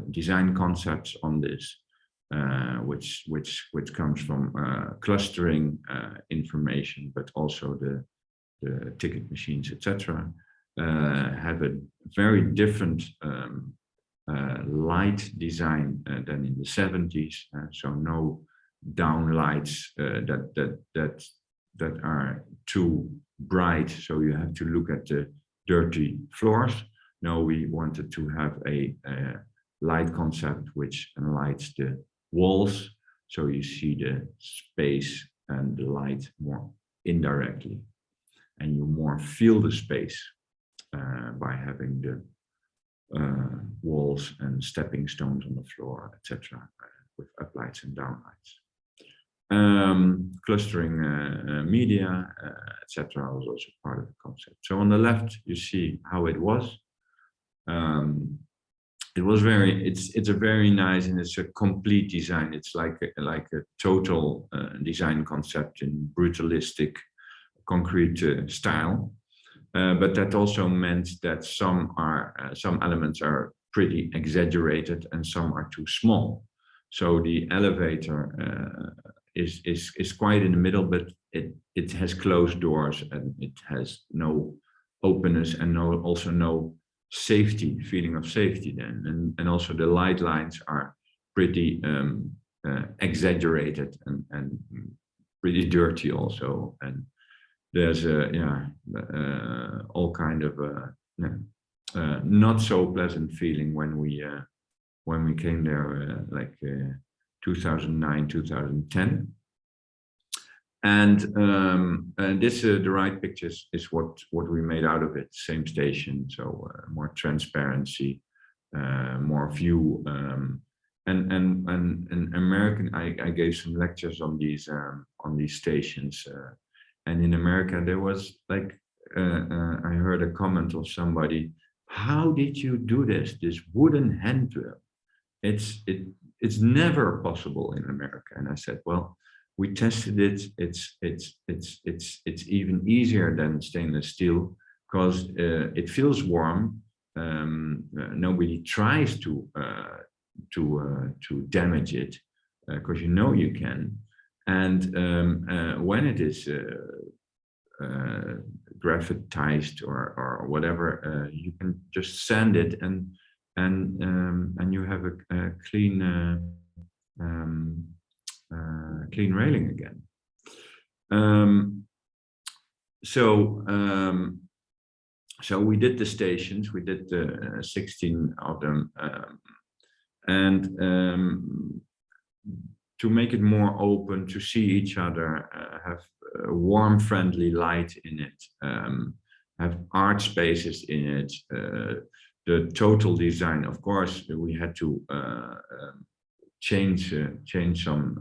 design concepts on this, which comes from clustering information, but also the ticket machines, etc. Have a very different light design than in the 70s. So no down lights that are too bright, so you have to look at the dirty floors. No, we wanted to have a light concept which enlightens the walls, so you see the space and the light more indirectly, and you more feel the space by having the walls and stepping stones on the floor, etc., with uplights and downlights. Clustering media, etc., was also part of the concept. So on the left, you see how it was. It was it's a very nice, and it's a complete design. It's like a total design concept in brutalistic concrete style. But that also meant that some elements are pretty exaggerated and some are too small. So the elevator is quite in the middle, but it has closed doors and it has no openness and also no safety, feeling of safety then. And also the light lines are pretty exaggerated and pretty dirty also. And there's all kind of not so pleasant feeling when we came there, like 2009, 2010. And this the right pictures is what we made out of it. Same station, so more transparency, more view. And American, I gave some lectures on these stations. And in America, there was like, I heard a comment of somebody, how did you do this wooden handrail? It's never possible in America. And I said, well, we tested it. It's even easier than stainless steel because it feels warm. Nobody tries to damage it because you can. And when it is graphitized or whatever, you can just sand it and you have a clean clean railing again. So we did the stations. We did 16 of them, and to make it more open, to see each other, have a warm, friendly light in it, have art spaces in it. The total design, of course, we had to change some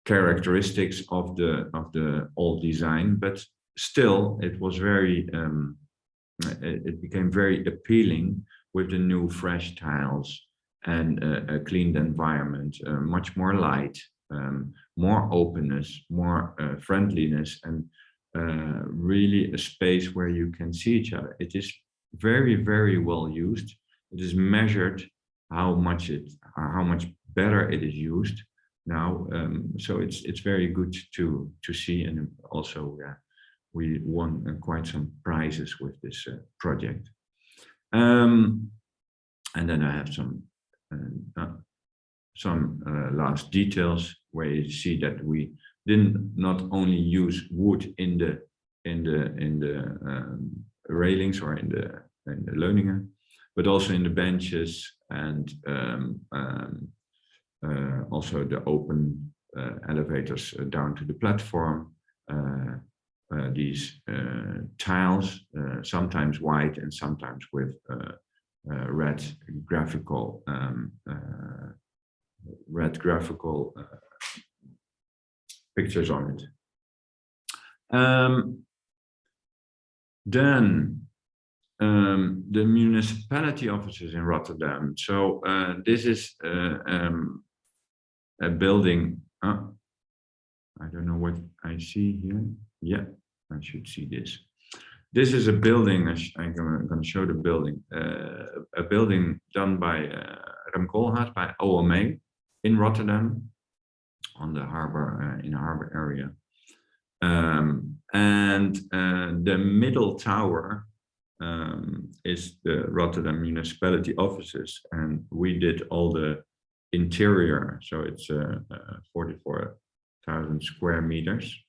characteristics of the old design, but still, it was very. It became very appealing with the new fresh tiles and a cleaned environment, much more light, more openness, more friendliness, and really a space where you can see each other. It is very, very well used. It is measured how much better it is used now. So it's very good to see, and also we won quite some prizes with this project. And then I have some last details where you see that we didn't not only use wood in the railings or in the leuningen, but also in the benches, and also the open elevators down to the platform. These tiles, sometimes white and sometimes with red graphical pictures on it. Then the municipality offices in Rotterdam. So this is a building. I don't know what I see here. Yeah, I should see this. This is a building. I'm going to show the building. A building done by Remkoolhaas, by OMA in Rotterdam, on the harbor, in the harbor area. And the middle tower is the Rotterdam municipality offices, and we did all the interior. So it's 44,000 square meters.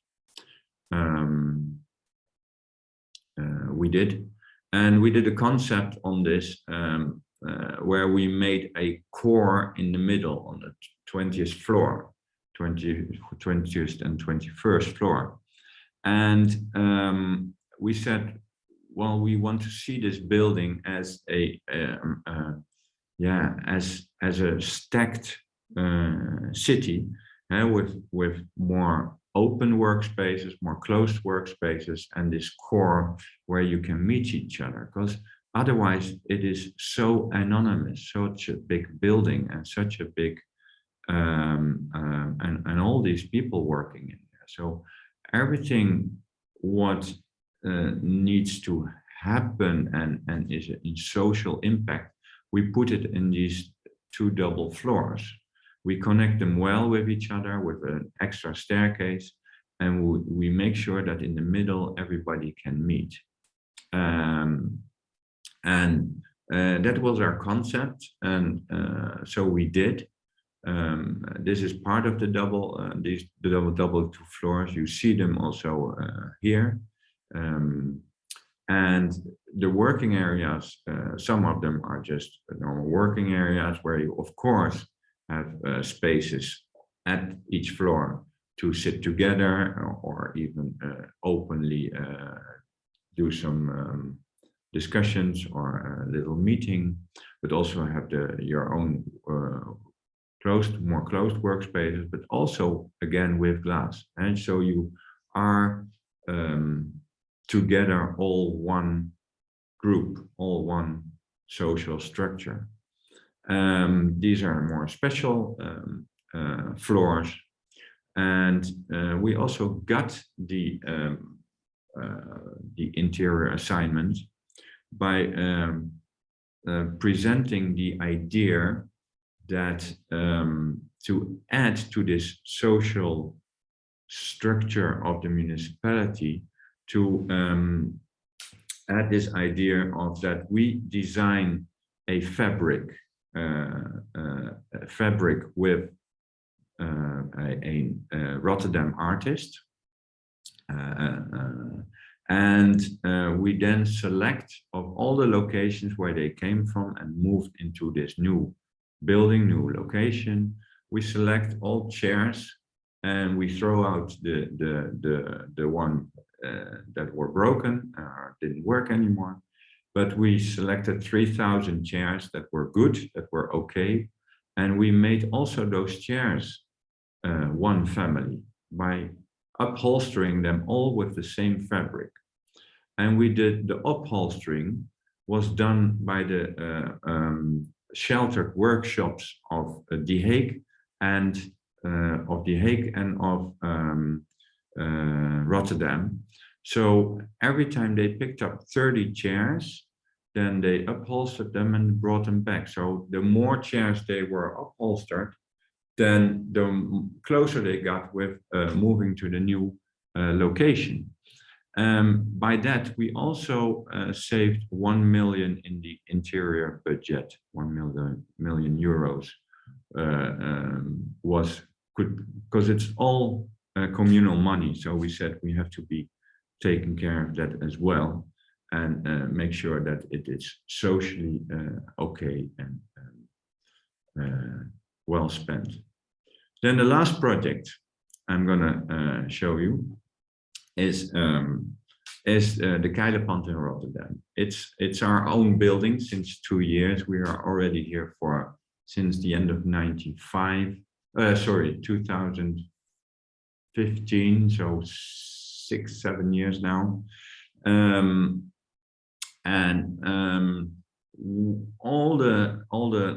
We did a concept on this where we made a core in the middle on the 20th floor, 20th and 21st floor. And we said, well, we want to see this building as a as a stacked city, with more open workspaces, more closed workspaces, and this core where you can meet each other. Because otherwise, it is so anonymous, such a big building, and such a big and all these people working in there. So everything what needs to happen and is in social impact, we put it in these two double floors. We connect them well with each other with an extra staircase, and we make sure that in the middle everybody can meet. That was our concept, and so we did. This is part of the double two floors. You see them also here. And the working areas, some of them are just normal working areas where you, of course, have spaces at each floor to sit together, or even openly do some discussions or a little meeting, but also have your own more closed workspaces, but also again with glass. And so you are together, all one group, all one social structure. These are more special floors, and we also got the interior assignment by presenting the idea that to add to this social structure of the municipality, to add this idea of that we design a fabric with a Rotterdam artist, and we then select of all the locations where they came from and moved into this new building, new location. We select all chairs and we throw out the one that were broken or didn't work anymore. But we selected 3,000 chairs that were good, that were okay. And we made also those chairs one family by upholstering them all with the same fabric. And we did the upholstering was done by the sheltered workshops of The Hague and The Hague and of Rotterdam. So every time they picked up 30 chairs, then they upholstered them and brought them back. So the more chairs they were upholstered, then the closer they got with moving to the new location. By that, we also saved 1 million in the interior budget. 1 million euros was good because it's all communal money. So we said we have to be taking care of that as well, and make sure that it is socially okay and well spent. Then the last project I'm gonna show you is the Keilerpand in Rotterdam. It's our own building since 2 years. We are already here since the end of 2015, so 6-7 years now. All the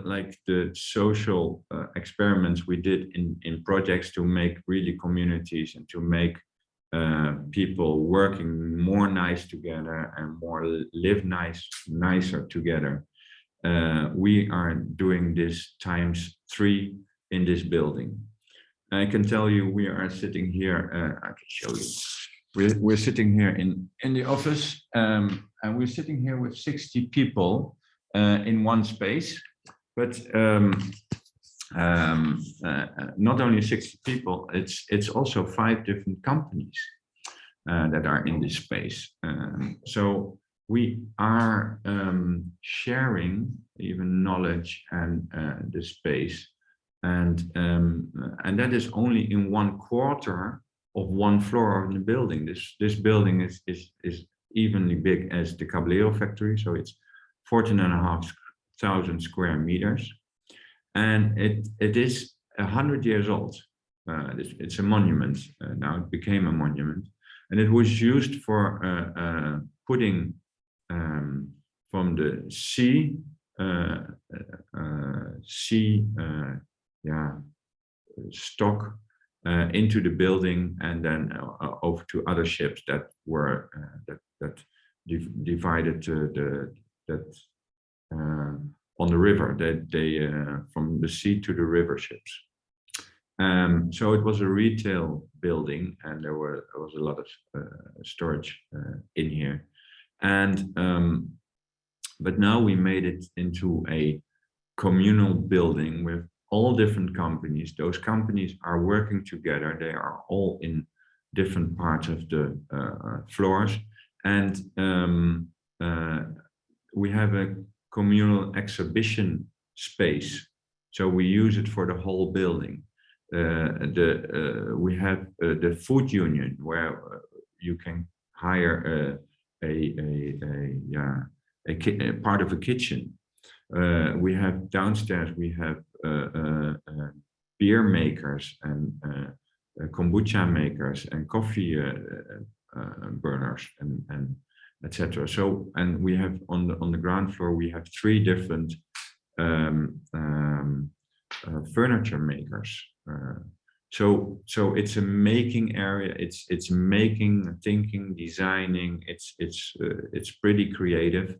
like the social experiments we did in projects to make really communities and to make people working more nice together and more live nicer together. We are doing this ×3 in this building. I can tell you we are sitting here, I can show you. We're sitting here in the office, and we're sitting here with 60 people in one space, but not only 60 people, it's also 5 different companies that are in this space. So we are sharing even knowledge and the space, and that is only in 1/4 of 1 floor of the building. This building is evenly big as the Caballero factory, so it's 14,500 square meters, and it is 100 years old. It's a monument. Now it became a monument, and it was used for putting from the sea stock into the building, and then over to other ships that were divided on the river. They from the sea to the river ships. So it was a retail building, and there was a lot of storage in here. And but now we made it into a communal building with all different companies. Those companies are working together. They are all in different parts of the floors, and we have a communal exhibition space. So we use it for the whole building. We have the food union where you can hire a part of a kitchen. We have downstairs, we have beer makers and kombucha makers and coffee burners and etc. So, and we have on the ground floor, we have 3 different furniture makers. So it's a making area. It's making, thinking, designing. It's pretty creative.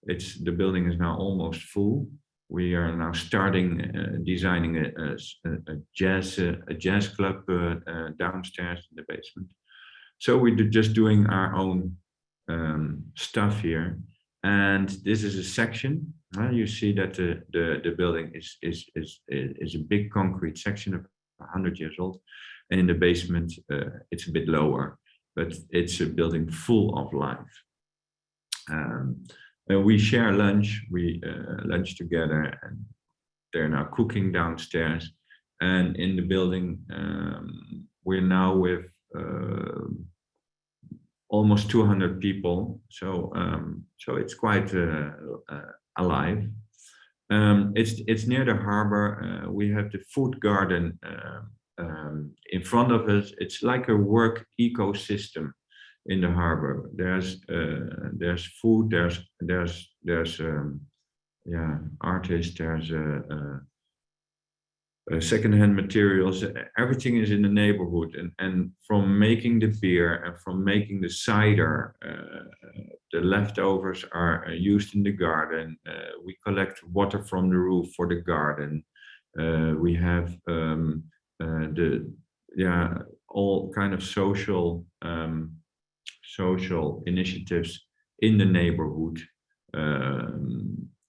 The building is now almost full. We are now starting designing a jazz club downstairs in the basement. So we're just doing our own stuff here. And this is a section. You see that the building is a big concrete section of 100 years old, and in the basement it's a bit lower, but it's a building full of life. We share lunch. We lunch together, and they're now cooking downstairs. And in the building, we're now with almost 200 people. So it's quite alive. It's near the harbor. We have the food garden in front of us. It's like a work ecosystem in the harbor. There's food. There's artists. There's secondhand materials, everything is in the neighborhood. And from making the beer and from making the cider, the leftovers are used in the garden. We collect water from the roof for the garden. We have all kind of social initiatives in the neighborhood.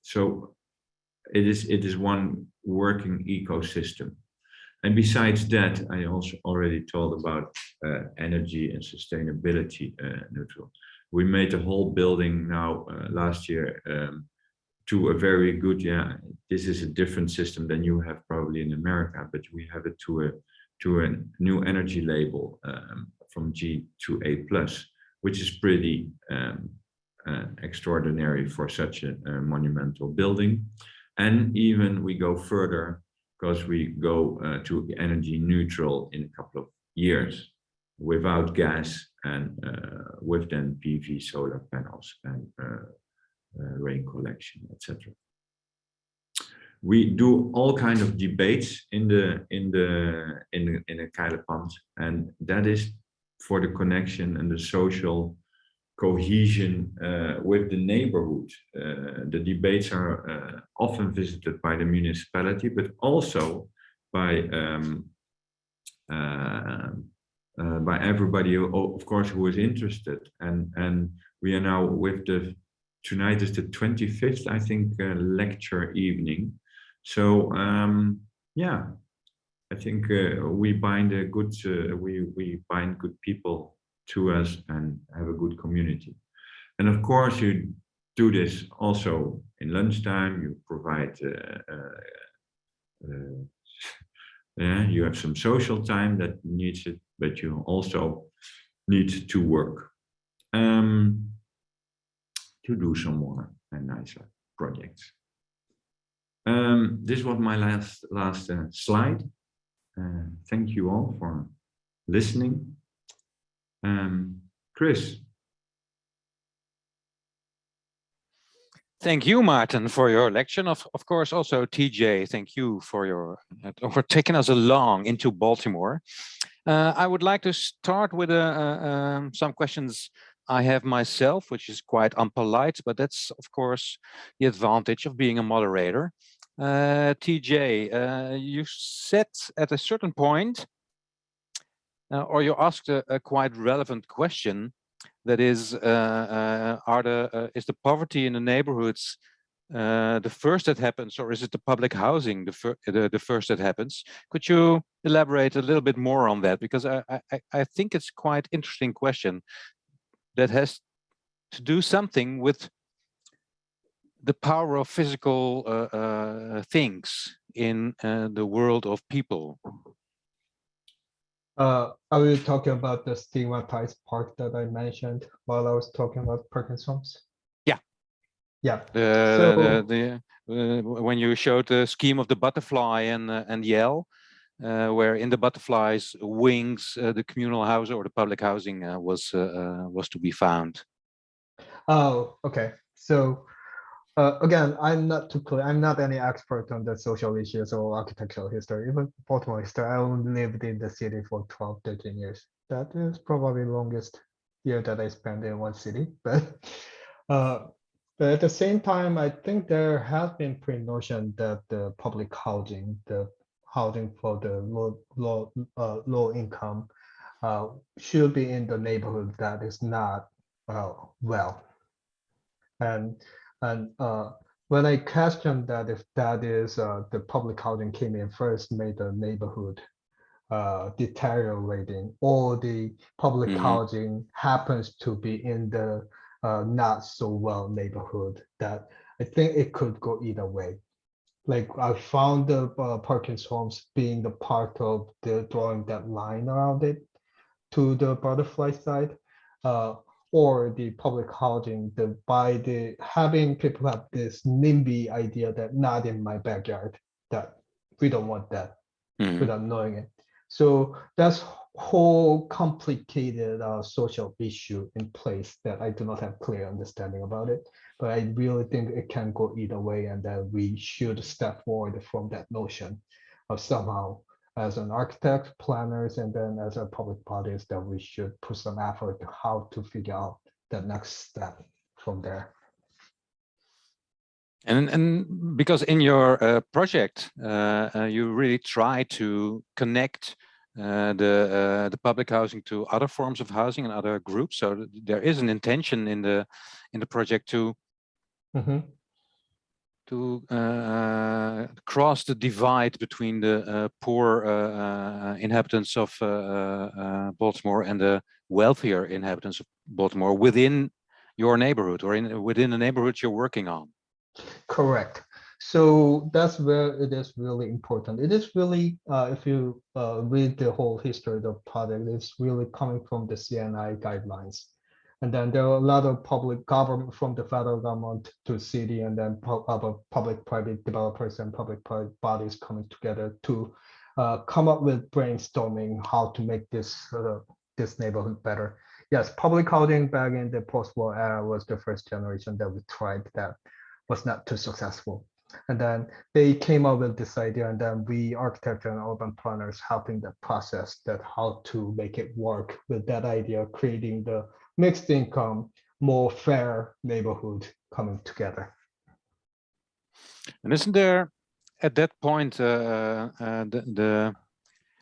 So it is one working ecosystem. And besides that, I also already told about energy and sustainability neutral. We made the whole building now last year to a very good, this is a different system than you have probably in America, but we have it to a new energy label from G to A+, which is pretty extraordinary for such a monumental building. And even we go further because we go to energy neutral in a couple of years without gas and with then PV solar panels and rain collection, etc. We do all kinds of debates in the Keilepand, and that is for the connection and the social cohesion with the neighborhood. The debates are often visited by the municipality, but also by everybody, of course, who is interested. And we are now with tonight is the 25th, I think, lecture evening. So yeah, I think we bind we bind good people to us and have a good community. And of course, you do this also in lunchtime. You provide, you have some social time that needs it, but you also need to work to do some more and nicer projects. This was my last slide. Thank you all for listening. Chris. Thank you, Maarten, for your lecture. Of course, also TJ, thank you for for taking us along into Baltimore. I would like to start with some questions I have myself, which is quite unpolite, but that's, of course, the advantage of being a moderator. TJ, you said at a certain point, or you asked a quite relevant question, that is, is the poverty in the neighborhoods the first that happens, or is it the public housing the first that happens? Could you elaborate a little bit more on that? Because I think it's quite interesting question that has to do something with the power of physical things in the world of people. Are we talking about the stigmatized part that I mentioned while I was talking about Parkinson's? Yeah. Yeah. When you showed the scheme of the butterfly and Yale, where in the butterfly's wings, the communal house or the public housing was to be found. Oh, okay. So again, I'm not too clear. I'm not any expert on the social issues or architectural history, even Baltimore history. I only lived in the city for 12, 13 years. That is probably the longest year that I spent in one city. But at the same time, I think there has been pre-notion that the public housing, the housing for the low income, should be in the neighborhood that is not well. And when I question that, if that is the public housing came in first, made the neighborhood deteriorating, or the public housing happens to be in the not so well neighborhood, that I think it could go either way. Like I found the Perkins homes being the part of the drawing that line around it to the butterfly side. Or the public housing, having people have this NIMBY idea that not in my backyard, that we don't want that without knowing it. So that's whole complicated social issue in place that I do not have clear understanding about it. But I really think it can go either way, and that we should step forward from that notion. somehow as an architect, planners, and then as a public bodies that we should put some effort to how to figure out the next step from there. And because in your project, you really try to connect the public housing to other forms of housing and other groups. So there is an intention in the project to cross the divide between the poor inhabitants of Baltimore and the wealthier inhabitants of Baltimore within your neighborhood or within the neighborhood you're working on. Correct. So that's where it is really important. It is really, if you read the whole history of the project, it's really coming from the CNI guidelines. And then there are a lot of public government from the federal government to city, and then public-private developers and public-private bodies coming together to come up with brainstorming how to make this this neighborhood better. Yes, public housing back in the post-war era was the first generation that we tried that was not too successful. And then they came up with this idea, and then we architects and urban planners helping the process that how to make it work with that idea, creating the mixed income, more fair neighborhood coming together. And isn't there at that point the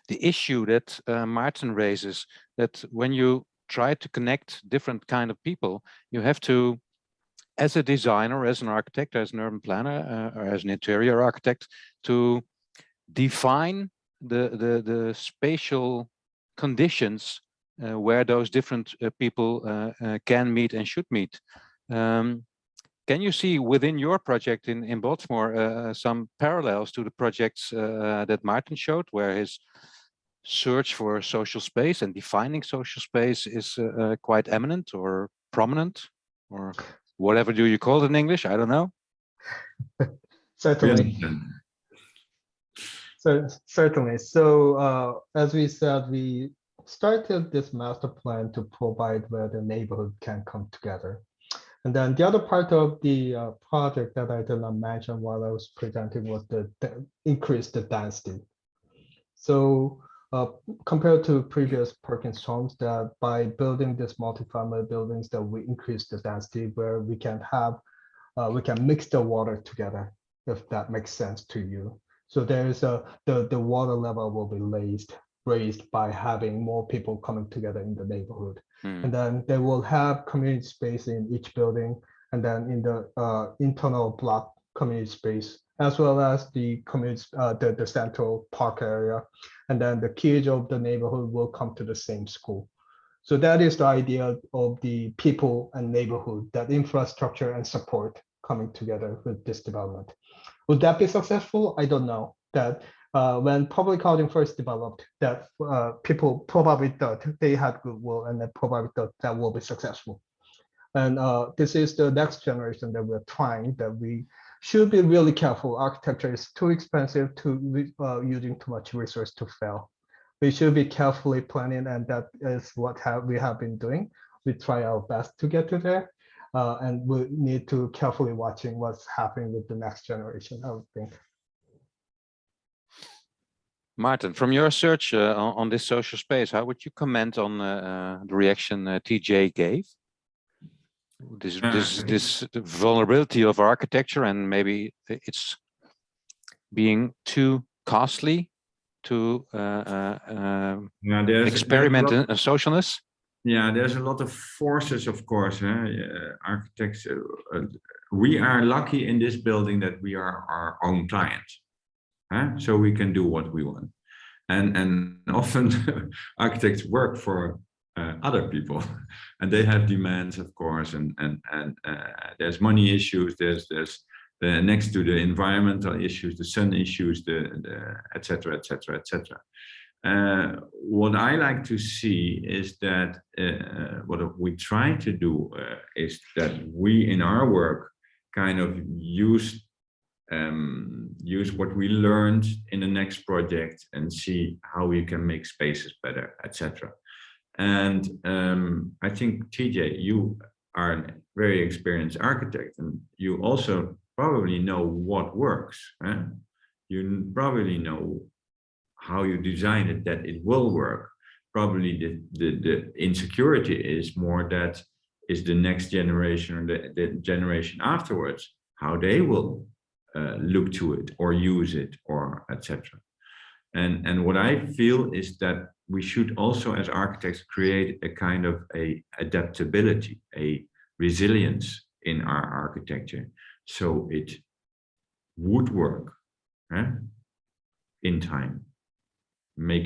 issue that Maarten raises, that when you try to connect different kind of people, you have to, as a designer, as an architect, as an urban planner, or as an interior architect, to define the spatial conditions where those different people can meet and should meet. Can you see within your project in Baltimore some parallels to the projects that Maarten showed, where his search for social space and defining social space is quite eminent or prominent, or whatever do you call it in English? I don't know. Certainly. So certainly. So as we said, we started this master plan to provide where the neighborhood can come together. And then the other part of the project that I did not mention while I was presenting was the increase the density. So compared to previous Perkins homes, that by building this multifamily buildings, that we increase the density where we can have, we can mix the water together, if that makes sense to you. So there's the water level will be raised by having more people coming together in the neighborhood. And then they will have community space in each building, and then in the internal block community space, as well as the community, the central park area. And then the kids of the neighborhood will come to the same school. So that is the idea of the people and neighborhood, that infrastructure and support coming together with this development. Would that be successful? I don't know. That when public housing first developed, that people probably thought they had goodwill, and they probably thought that will be successful. And this is the next generation that we're trying, that we should be really careful. Architecture is too expensive, to using too much resource to fail. We should be carefully planning, and that is what we have been doing. We try our best to get to there, and we need to carefully watching what's happening with the next generation, I would think. Maarten, from your search on this social space, how would you comment on the reaction TJ gave? This vulnerability of architecture, and maybe it's being too costly to experiment in socialness. Yeah, there's a lot of forces, of course. Architects, we are lucky in this building that we are our own clients. So we can do what we want, and often architects work for other people, and they have demands, of course, and there's money issues, there's the next to the environmental issues, the sun issues, the etc. etc. etc. What I like to see is that what we try to do is that we in our work kind of use what we learned in the next project and see how we can make spaces better, etc. And I think, TJ, you are a very experienced architect, and you also probably know what works. You probably know how you design it, that it will work. Probably the insecurity is more that is the next generation or the generation afterwards, how they will look to it or use it or etc. And what I feel is that we should also as architects create a kind of a adaptability, a resilience in our architecture, so it would work in time. We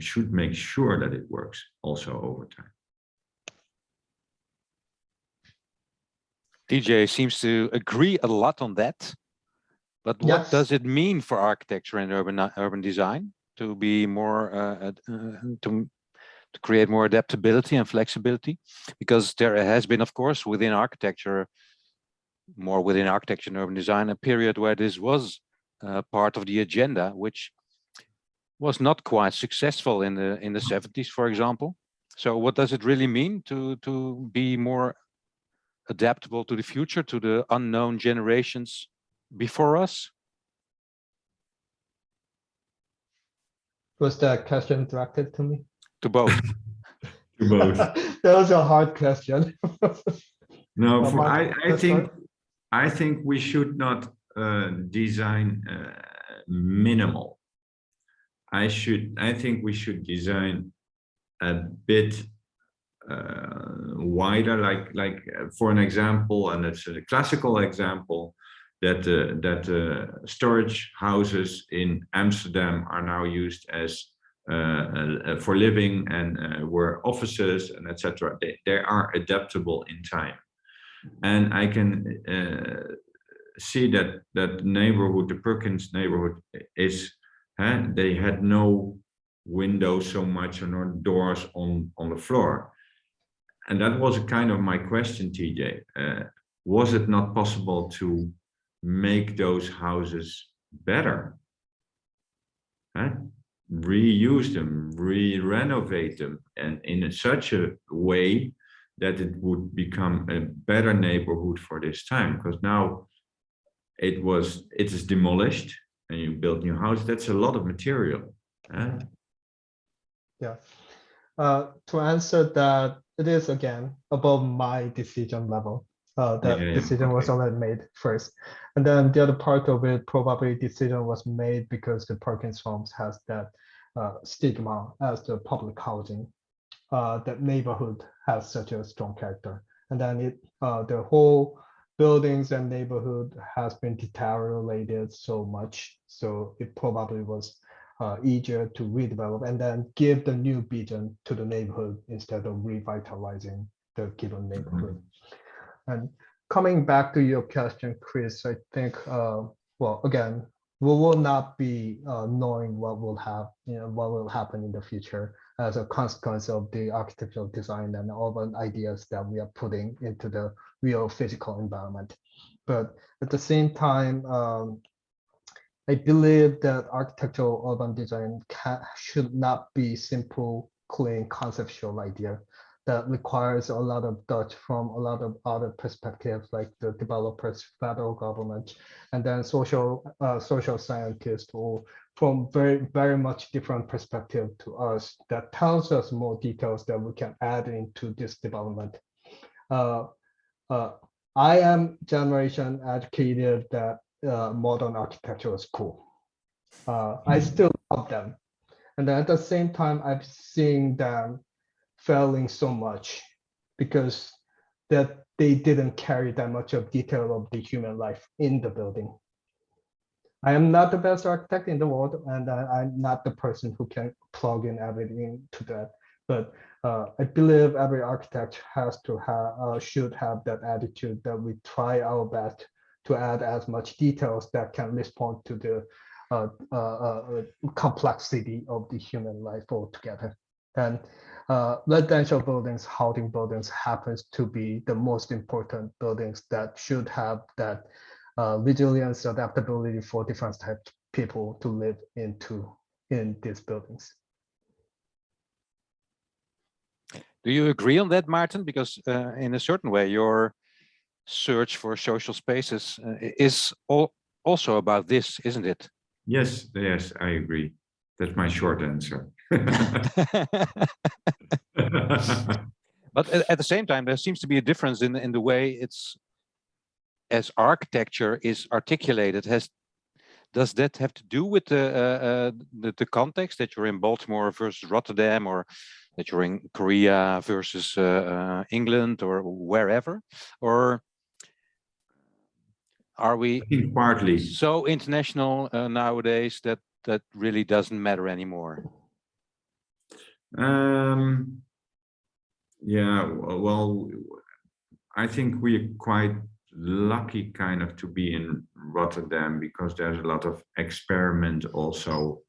should make sure that it works also over time. DJ seems to agree a lot on that. But what Yes. does it mean for architecture and urban design to be more to create more adaptability and flexibility? Because there has been, of course, within architecture and urban design, a period where this was part of the agenda, which was not quite successful in the 70s, for example. So what does it really mean to be more adaptable to the future, to the unknown generations before us? Was that question directed to me? To both. To both. That was a hard question. No, Well, I think we should not design minimal. I think we should design a bit wider, like for an example, and it's a classical example, that storage houses in Amsterdam are now used as for living and were offices and etc. They are adaptable in time, and I can see that neighborhood, the Perkins neighborhood, is they had no windows so much or no doors on the floor, and that was a kind of my question, TJ. Was it not possible to make those houses better? Reuse them, re-renovate them, and in such a way that it would become a better neighborhood for this time, because now it is demolished and you build new houses. That's a lot of material. Yeah. To answer that, it is again above my decision level. That decision was already made first, and then the other part of it, probably decision was made because the Perkins Homes has that stigma as the public housing. That neighborhood has such a strong character, and then the whole buildings and neighborhood has been deteriorated so much, so it probably was easier to redevelop and then give the new vision to the neighborhood instead of revitalizing the given neighborhood. And coming back to your question, Chris, I think, well, again, we will not be knowing what will happen in the future as a consequence of the architectural design and all the ideas that we are putting into the real physical environment. But at the same time, I believe that architectural urban design should not be simple, clean, conceptual idea that requires a lot of touch from a lot of other perspectives, like the developers, federal government, and then social scientists, or from very much different perspective to us that tells us more details that we can add into this development. I am generation educated that modern architecture is cool. I still love them. And then at the same time, I've seen them failing so much because that they didn't carry that much of detail of the human life in the building. I am not the best architect in the world, and I'm not the person who can plug in everything to that. But I believe every architect has to have, should have that attitude that we try our best to add as much details that can respond to the complexity of the human life altogether. And residential buildings, housing buildings happens to be the most important buildings that should have that resilience, adaptability for different types of people to live in these buildings. Do you agree on that, Maarten? Because in a certain way, your search for social spaces is also about this, isn't it? Yes, I agree. That's my short answer. But at the same time, there seems to be a difference in the way it's, as architecture is articulated. Does that have to do with the context that you're in Baltimore versus Rotterdam, or that you're in Korea versus England, or wherever? Or are we partly so international nowadays that that really doesn't matter anymore? Yeah, well, I think we're quite lucky kind of to be in Rotterdam, because there's a lot of experiment also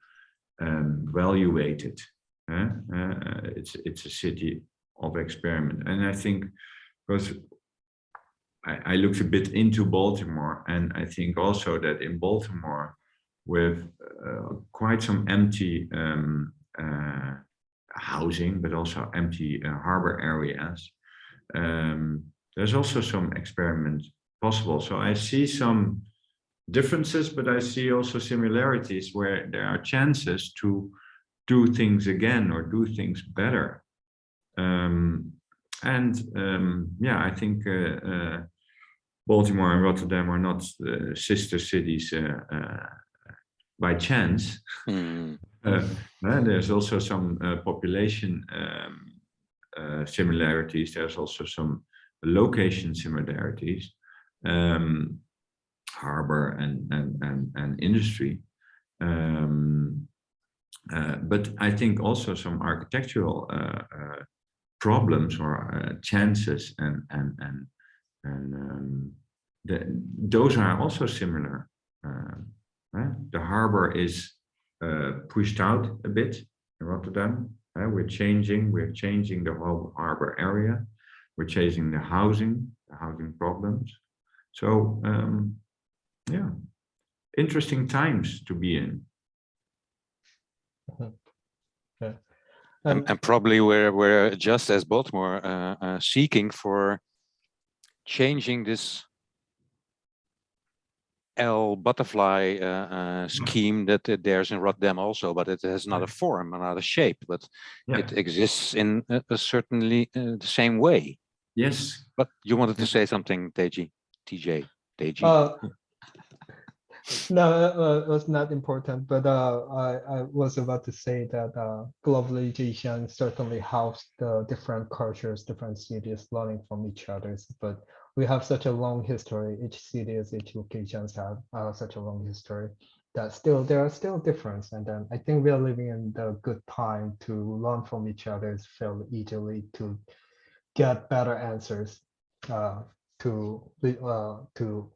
evaluated. It's a city of experiment, and I think because I looked a bit into Baltimore, and I think also that in Baltimore, with quite some empty housing, but also empty harbor areas, there's also some experiment possible. So I see some differences, but I see also similarities where there are chances to do things again or do things better. Yeah, I think Baltimore and Rotterdam are not sister cities by chance. There's also some population similarities. There's also some location similarities, harbor and industry. But I think also some architectural problems or chances and those are also similar. The harbor is pushed out a bit in Rotterdam. We're changing the whole harbor area. We're changing the housing problems. So yeah, interesting times to be in. Yeah. And probably we're just as Baltimore seeking for changing this L butterfly scheme that there's in Rotterdam also, but it has another form, another shape, but it exists in certainly the same way. Yes. But you wanted to say something, TJ? No, it was not important, but I was about to say that globalization certainly helps the different cultures, different cities learning from each other. But we have such a long history. Each cities, each locations have such a long history that there are still differences. And then I think we are living in the good time to learn from each other fairly easily, to get better answers, to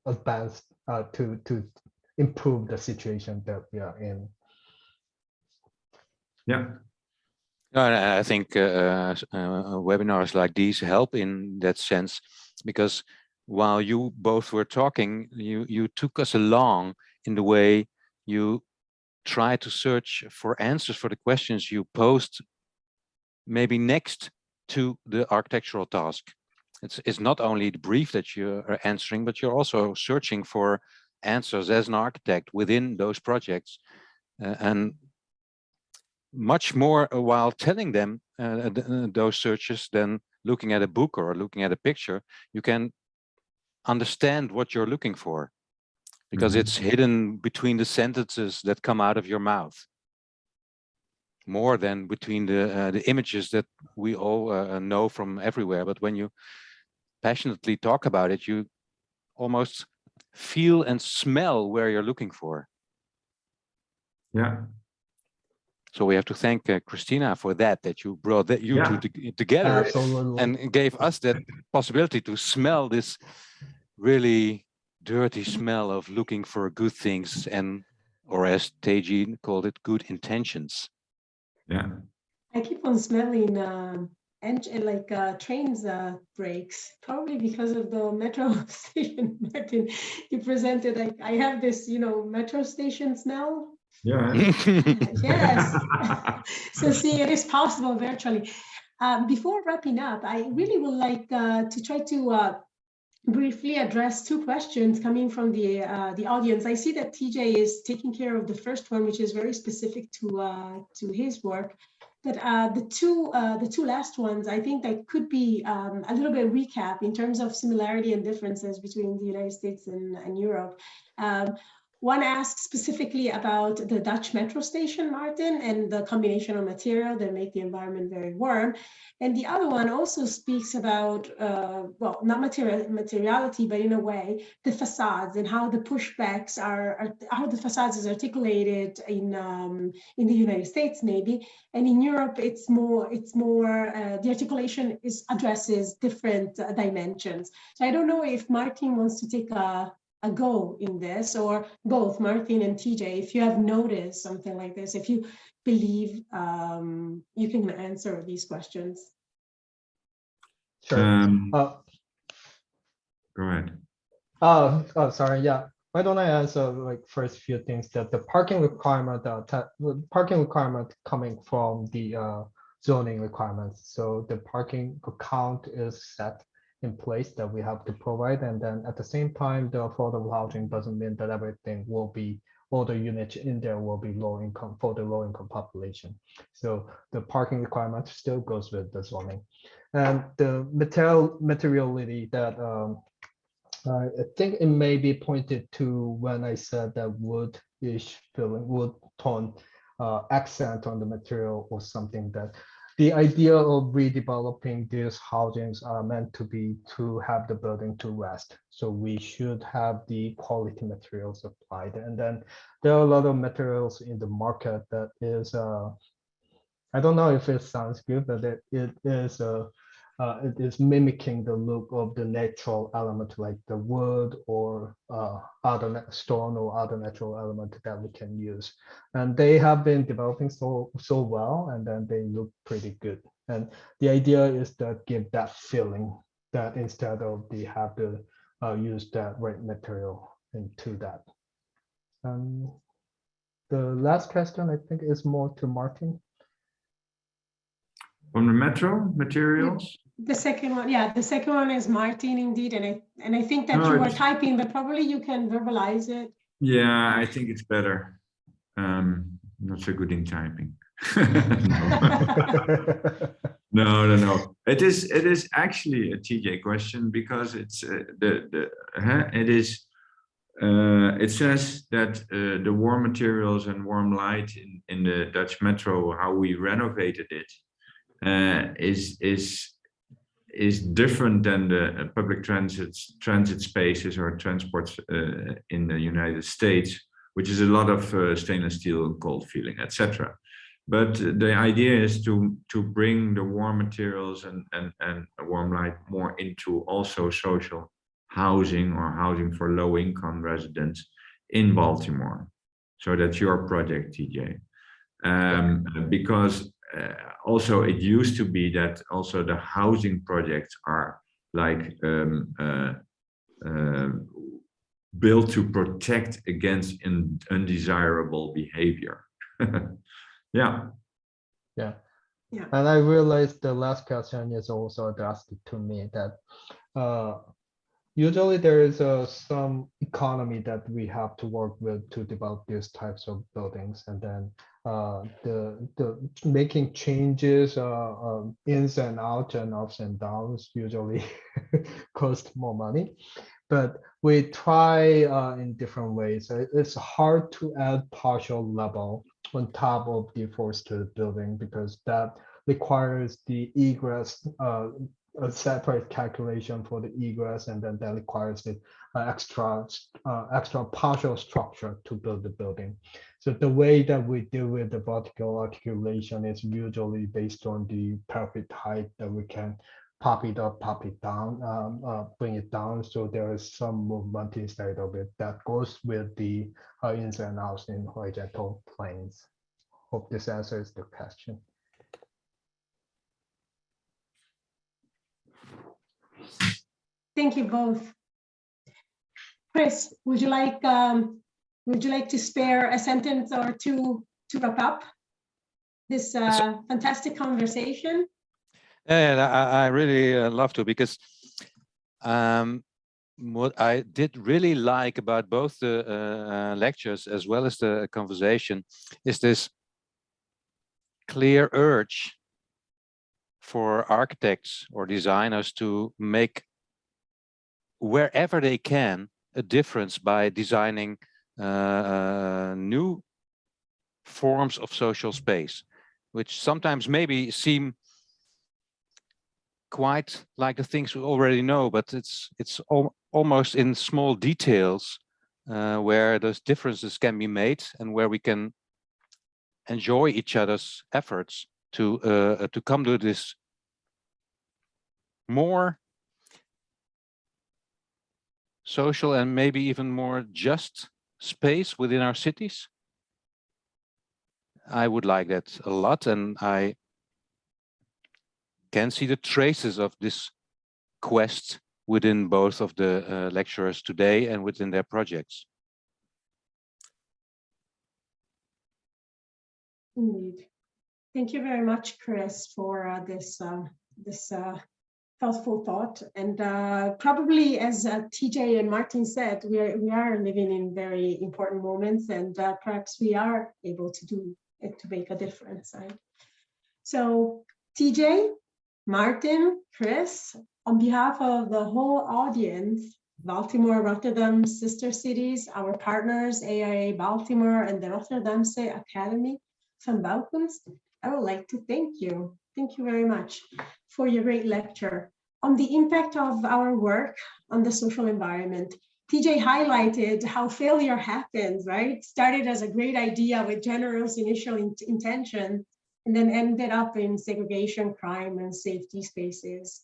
advance, to improve the situation that we are in. Yeah. I think webinars like these help in that sense, because while you both were talking, you took us along in the way you try to search for answers for the questions you posed maybe next to the architectural task. It's not only the brief that you are answering, but you're also searching for answers as an architect within those projects, and much more while telling them those searches than looking at a book or looking at a picture. You can understand what you're looking for, because it's hidden between the sentences that come out of your mouth, more than between the images that we all know from everywhere. But when you passionately talk about it, you almost feel and smell where you're looking for. Yeah. So we have to thank Cristina for that you brought you two together. Absolutely. And gave us that possibility to smell this really dirty smell of looking for good things, or as Taejun called it, good intentions. Yeah. I keep on smelling trains brakes, probably because of the metro station. Martin, you presented. I have this, metro station smell. Yeah. Yes. So see, it is possible virtually. Before wrapping up, I really would like to try to briefly address two questions coming from the audience. I see that TJ is taking care of the first one, which is very specific to his work. But the two last ones, I think that could be a little bit recap in terms of similarity and differences between the United States and Europe. One asks specifically about the Dutch metro station, Maarten, and the combination of material that make the environment very warm. And the other one also speaks about, well, not materiality, but in a way, the facades and how the pushbacks are how the facades is articulated in the United States, maybe. And in Europe, it's more the articulation addresses different dimensions. So I don't know if Maarten wants to take a go in this, or both Maarten and TJ, if you have noticed something like this, if you believe you can answer these questions. Sure. Go ahead. Oh, sorry. Yeah. Why don't I answer like first few things that the parking requirement, coming from the zoning requirements. So the parking count is set in place that we have to provide, and then at the same time, the affordable housing doesn't mean that everything will be, all the units in there will be low income for the low income population. So the parking requirement still goes with the zoning, and the materiality that I think it may be pointed to when I said that wood-ish feeling, wood tone accent on the material, or something, that the idea of redeveloping these housings are meant to be to have the building to rest. So we should have the quality materials applied. And then there are a lot of materials in the market that is, I don't know if it sounds good, but it is mimicking the look of the natural element, like the wood or other stone or other natural element that we can use. And they have been developing so well, and then they look pretty good. And the idea is to give that feeling, that instead of they have to use that right material into that. The last question, I think, is more to Maarten. On the metro materials? The second one, yeah, the second one is Maarten indeed, and I think that No, you were typing, but probably you can verbalize it. Yeah, I think it's better. Not so good in typing. No. It is actually a TJ question, because it's it says that the warm materials and warm light in the Dutch metro, how we renovated it, is different than the public transit spaces or transports in the United States, which is a lot of stainless steel, cold feeling, etc. But the idea is to bring the warm materials and warm light more into also social housing, or housing for low income residents in Baltimore. So that's your project, TJ. Because also it used to be that also the housing projects are like built to protect against undesirable behavior. Yeah. And I realized the last question is also addressed to me, that usually there is some economy that we have to work with to develop these types of buildings, and then the making changes, ins and outs and ups and downs usually cost more money. But we try in different ways. It's hard to add partial level on top of the forested building, because that requires the egress, a separate calculation for the egress, and then that requires the extra partial structure to build the building. So the way that we deal with the vertical articulation is usually based on the perfect height that we can pop it up, pop it down, bring it down. So there is some movement inside of it that goes with the ins and outs in horizontal planes. Hope this answers the question. Thank you both. Chris, would you like to spare a sentence or two to wrap up this fantastic conversation? Yeah, I really love to, because what I did really like about both the lectures as well as the conversation is this clear urge for architects or designers to make, wherever they can, a difference by designing new forms of social space, which sometimes maybe seem quite like the things we already know, but it's almost in small details where those differences can be made and where we can enjoy each other's efforts to come to this more social and maybe even more just space within our cities. I would like that a lot, and I can see the traces of this quest within both of the lecturers today and within their projects. Indeed. Thank you very much, Chris, for this thoughtful thought. And probably, as TJ and Martin said, we are living in very important moments, and perhaps we are able to do it to make a difference. Right? So, TJ, Martin, Chris, on behalf of the whole audience, Baltimore, Rotterdam, sister cities, our partners, AIA Baltimore, and the Rotterdamse Academy van Bouwkunst, I would like to thank you. Thank you very much for your great lecture on the impact of our work on the social environment. TJ highlighted how failure happens, right? Started as a great idea with generous initial intention, and then ended up in segregation, crime, and safety spaces.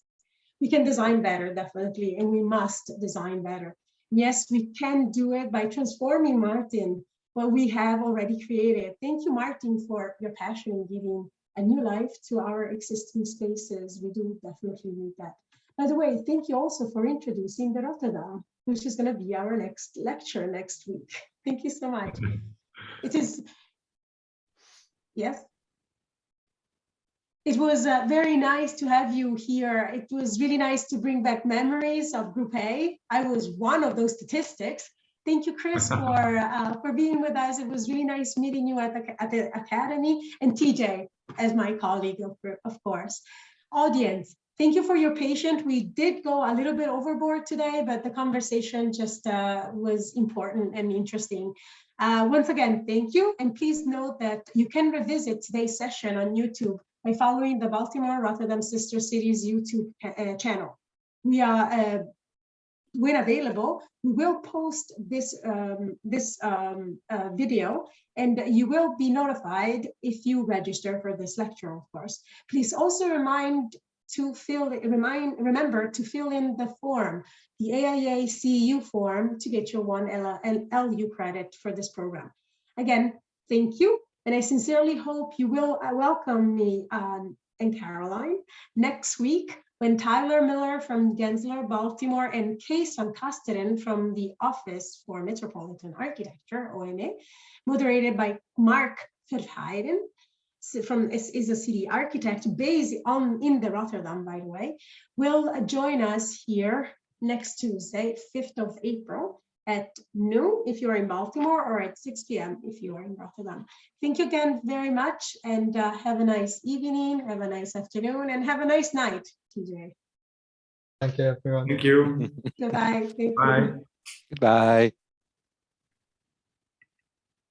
We can design better, definitely, and we must design better. Yes, we can do it by transforming, Martin, what we have already created. Thank you, Martin, for your passion in giving a new life to our existing spaces. We do definitely need that. By the way, thank you also for introducing the Rotterdam, which is going to be our next lecture next week. Thank you so much. It is, yes? It was very nice to have you here. It was really nice to bring back memories of Group A. I was one of those statistics. Thank you, Chris, for being with us. It was really nice meeting you at the Academy, and TJ as my colleague, of course. Audience, thank you for your patience. We did go a little bit overboard today, but the conversation just was important and interesting. Once again, thank you. And please note that you can revisit today's session on YouTube by following the Baltimore Rotterdam Sister Cities YouTube channel. We are, when available, we will post this video, and you will be notified if you register for this lecture, of course. Please also remember to fill in the form, the AIA CEU form, to get your 1 LU credit for this program. Again, thank you. And I sincerely hope you will welcome me and Caroline next week when Tyler Miller from Gensler, Baltimore, and Kees van Kasteren from the Office for Metropolitan Architecture, OMA, moderated by Mark Verheiden, is a city architect based in the Rotterdam, by the way, will join us here next Tuesday, 5th of April, at noon if you're in Baltimore, or at 6 p.m. if you are in Rotterdam. Thank you again very much, and have a nice evening, have a nice afternoon, and have a nice night, TJ. Thank you, everyone. Thank you. Goodbye. Thank you. Bye. Goodbye.